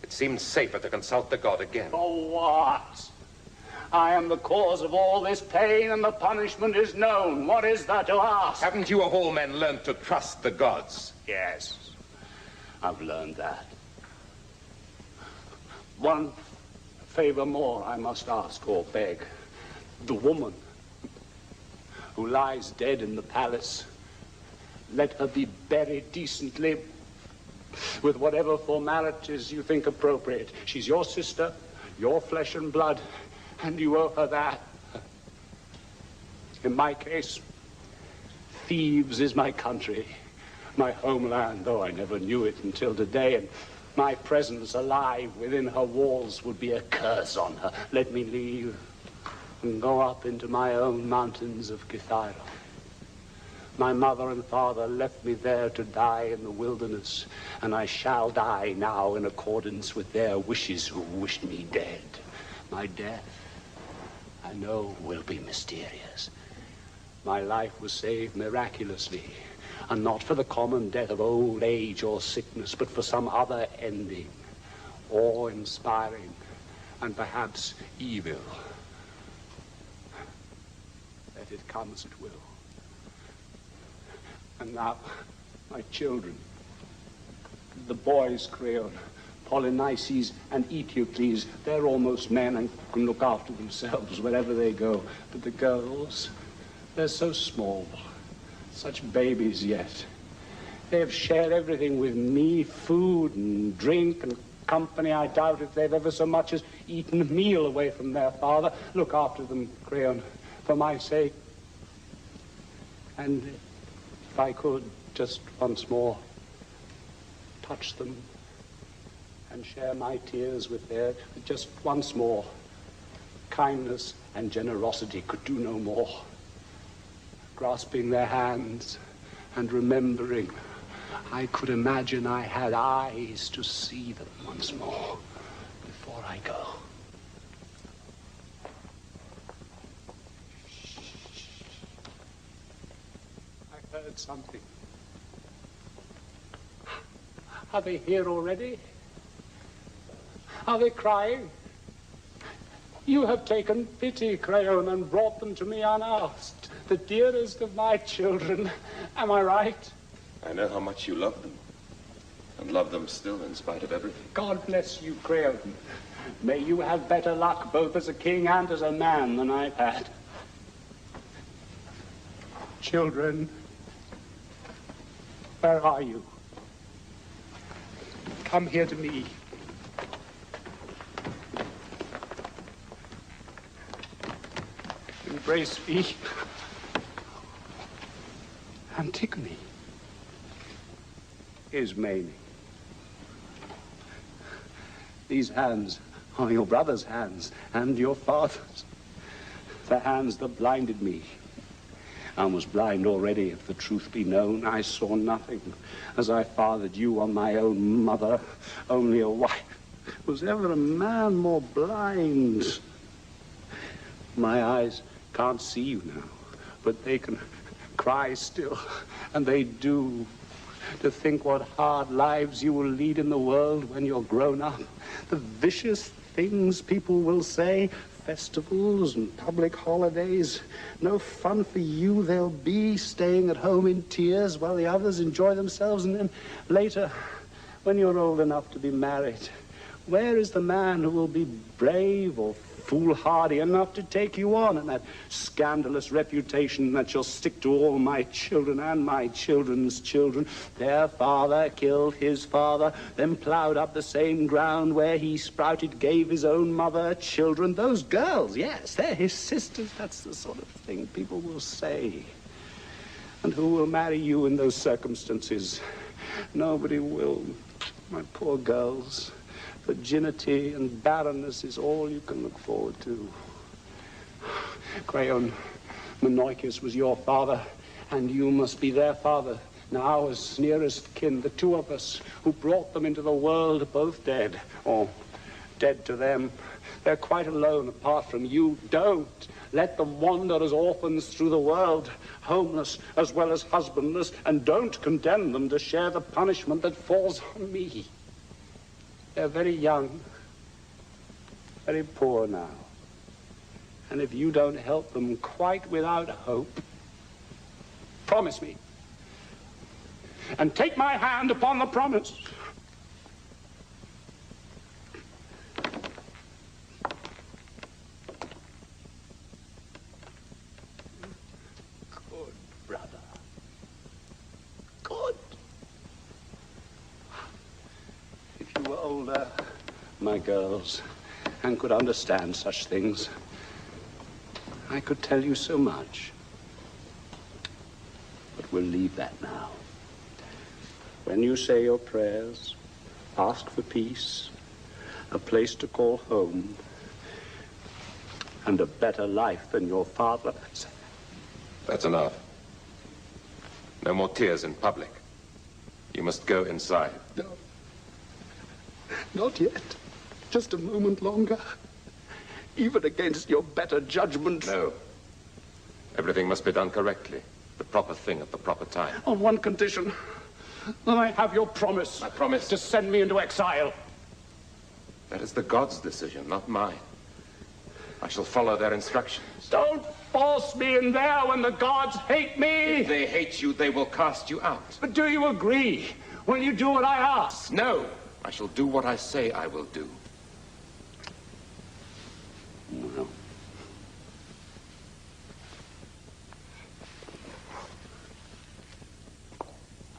C: it seemed safer to consult the god again.
T: For what? I am the cause of all this pain, and the punishment is known. What is there to ask?
C: Haven't you of all men learned to trust the gods?
T: Yes, I've learned that. One favor more I must ask or beg. The woman who lies dead in the palace, let her be buried decently with whatever formalities you think appropriate. She's your sister, your flesh and blood, and you owe her that. In my case, Thebes is my country, my homeland, though I never knew it until today, and my presence alive within her walls would be a curse on her. Let me leave and go up into my own mountains of Kythira. My mother and father left me there to die in the wilderness, and I shall die now in accordance with their wishes who wished me dead. My death, I know, will be mysterious. My life was saved miraculously, and not for the common death of old age or sickness, but for some other ending, awe-inspiring, and perhaps evil. Let it come as it will. And now, my children, the boys, Creon, Polynices and Eteocles, they're almost men and can look after themselves wherever they go. But the girls, they're so small, such babies yet. They have shared everything with me, food and drink and company. I doubt if they've ever so much as eaten a meal away from their father. Look after them, Creon, for my sake. And if I could, just once more, touch them and share my tears with theirs, just once more. Kindness and generosity could do no more. Grasping their hands and remembering, I could imagine I had eyes to see them once more before I go. I heard something. Are they here already? Are they crying? You have taken pity, Creon, and brought them to me unasked. The dearest of my children. Am I right?
C: I know how much you love them, and love them still in spite of everything.
T: God bless you, Creon. May you have better luck both as a king and as a man than I've had. Children, where are you? Come here to me. Embrace me. Antigone. Ismene. These hands are your brother's hands and your father's. the hands that blinded me. I was blind already, if the truth be known. I saw nothing as I fathered you on my own mother, only a wife. Was ever a man more blind? My eyes can't see you now, but they can cry still, and they do. To think what hard lives you will lead in the world when you're grown up. The vicious things people will say, festivals and public holidays. No fun for you they'll be, staying at home in tears while the others enjoy themselves. And then later, when you're old enough to be married, where is the man who will be brave or foolhardy enough to take you on, and that scandalous reputation that shall stick to all my children and my children's children? Their father killed his father, then plowed up the same ground where he sprouted, gave his own mother children. Those girls, yes, they're his sisters. That's the sort of thing people will say. And who will marry you in those circumstances? Nobody will. My poor girls. Virginity and barrenness is all you can look forward to. Creon Menoicus was your father, and you must be their father. Now, as nearest kin, the two of us who brought them into the world are both dead, or dead to them. They're quite alone apart from you. Don't let them wander as orphans through the world, homeless as well as husbandless, and don't condemn them to share the punishment that falls on me. They're very young, very poor now. And if you don't help them quite without hope, promise me. And take my hand upon the promise. Good brother. Good. If you were older, my girls, and could understand such things, I could tell you so much. But we'll leave that now. When you say your prayers, ask for peace, a place to call home, and a better life than your father.
C: That's enough. No more tears in public. You must go inside.
T: No. Not yet. Just a moment longer. Even against your better judgment.
C: No. Everything must be done correctly. The proper thing at the proper time.
T: On one condition. That I have your promise.
C: My promise?
T: To send me into exile.
C: That is the gods' decision, not mine. I shall follow their instructions.
T: Don't force me in there when the gods hate me.
C: If they hate you, they will cast you out.
T: But do you agree? Will you do what I ask?
C: No. I shall do what I say I will do.
T: Well.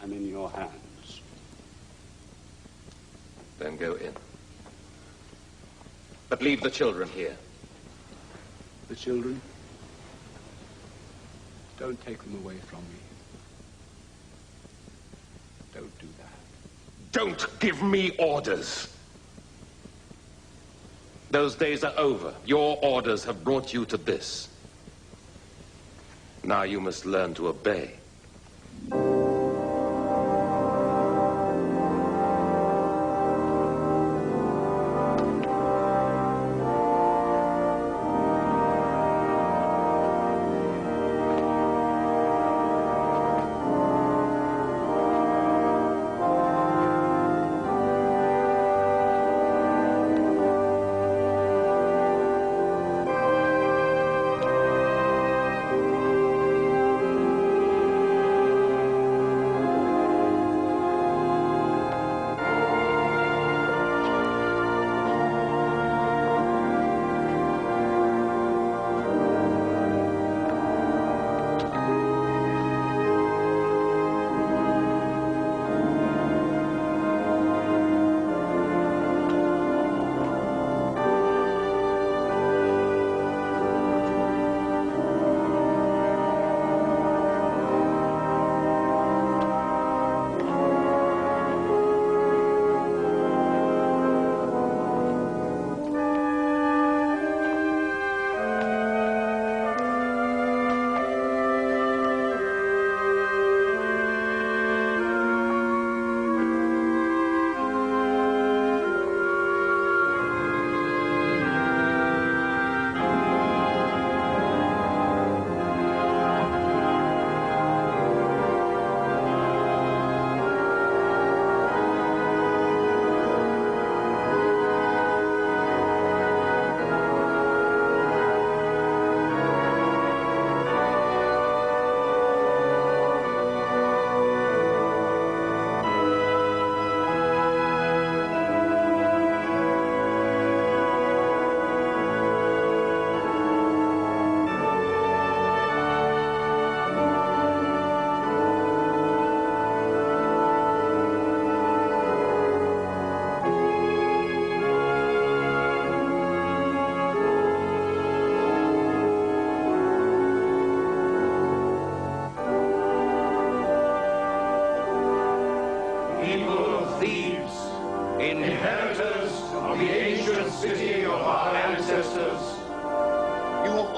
T: I'm in your hands.
C: Then go in. But leave the children here.
T: The children? Don't take them away from me. Don't do that.
C: Don't give me orders. Those days are over. Your orders have brought you to this. Now you must learn to obey.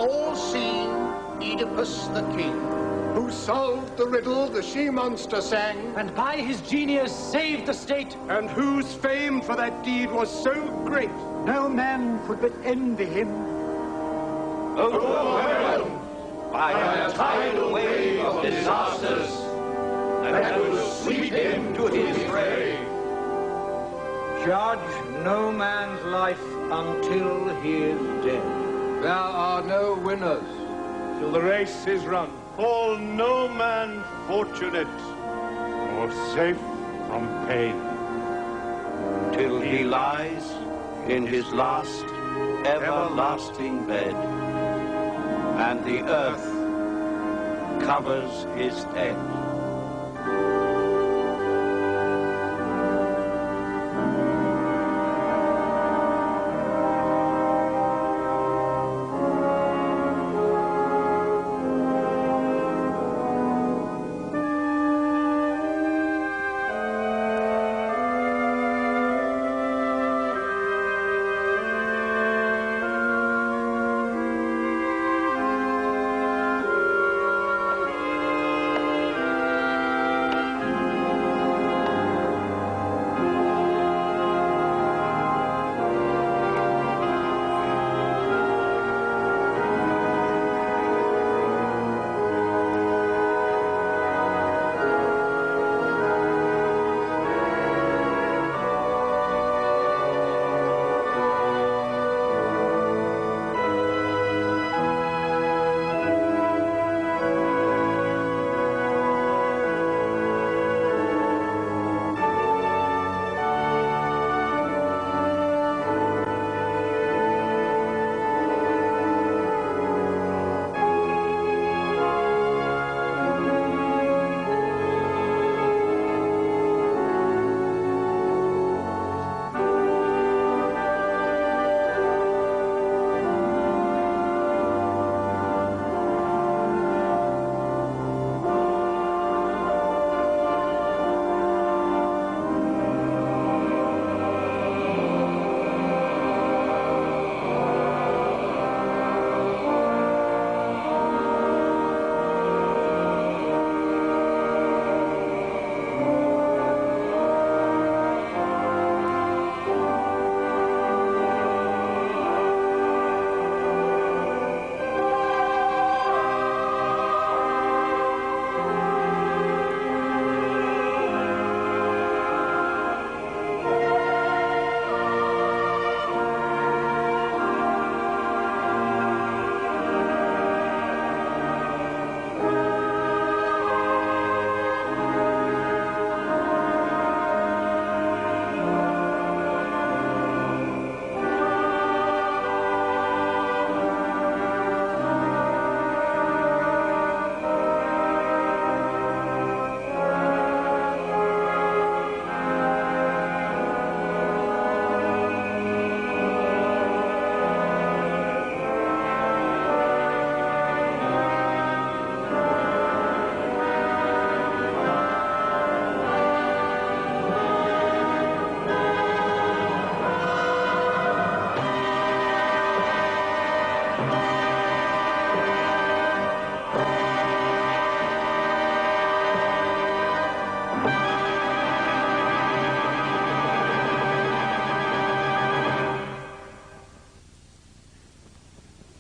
H: all seen Oedipus the King, who solved the riddle the she-monster sang,
N: and by his genius saved the state,
M: and whose fame for that deed was so great,
K: no man could but envy him.
L: Overwhelmed by a tidal wave of disasters that will sweep him to his grave.
F: Judge no man's life until he is dead.
R: There are no winners
E: till the race is run. Call no man fortunate or safe from pain.
L: Till he lies in his last everlasting bed, and the earth covers his head.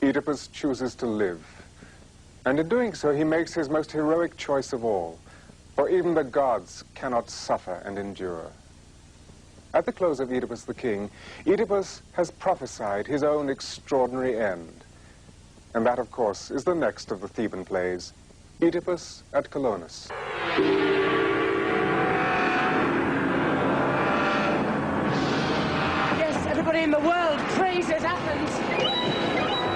U: Oedipus chooses to live, and in doing so he makes his most heroic choice of all, for even the gods cannot suffer and endure. At the close of Oedipus the King, Oedipus has prophesied his own extraordinary end, and that, of course, is the next of the Theban plays, Oedipus at Colonus.
V: Yes, everybody in the world praises Athens.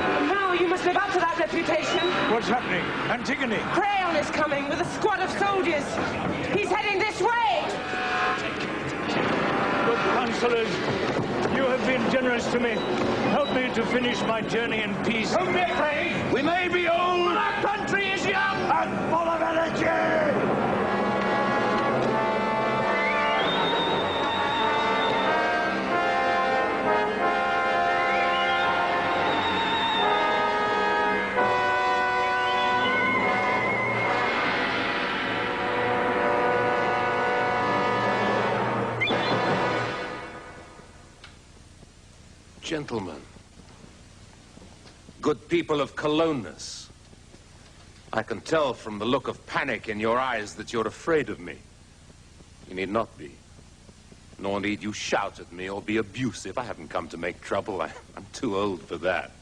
V: And now you must live up to that reputation.
Q: What's happening? Antigone?
V: Creon is coming with a squad of soldiers. He's heading this way.
Q: Good counselors, you have been generous to me. Help me to finish my journey in peace.
D: Don't be afraid. We may be old, but our country is young and full of energy.
C: Gentlemen, good people of Colonus, I can tell from the look of panic in your eyes that you're afraid of me. You need not be. Nor need you shout at me or be abusive. I haven't come to make trouble. I'm too old for that.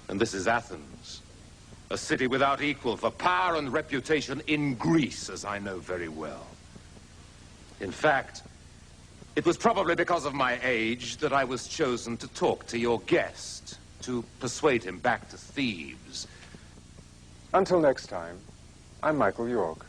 C: And this is Athens, a city without equal for power and reputation in Greece, as I know very well. In fact, it was probably because of my age that I was chosen to talk to your guest, to persuade him back to Thebes.
U: Until next time, I'm Michael York.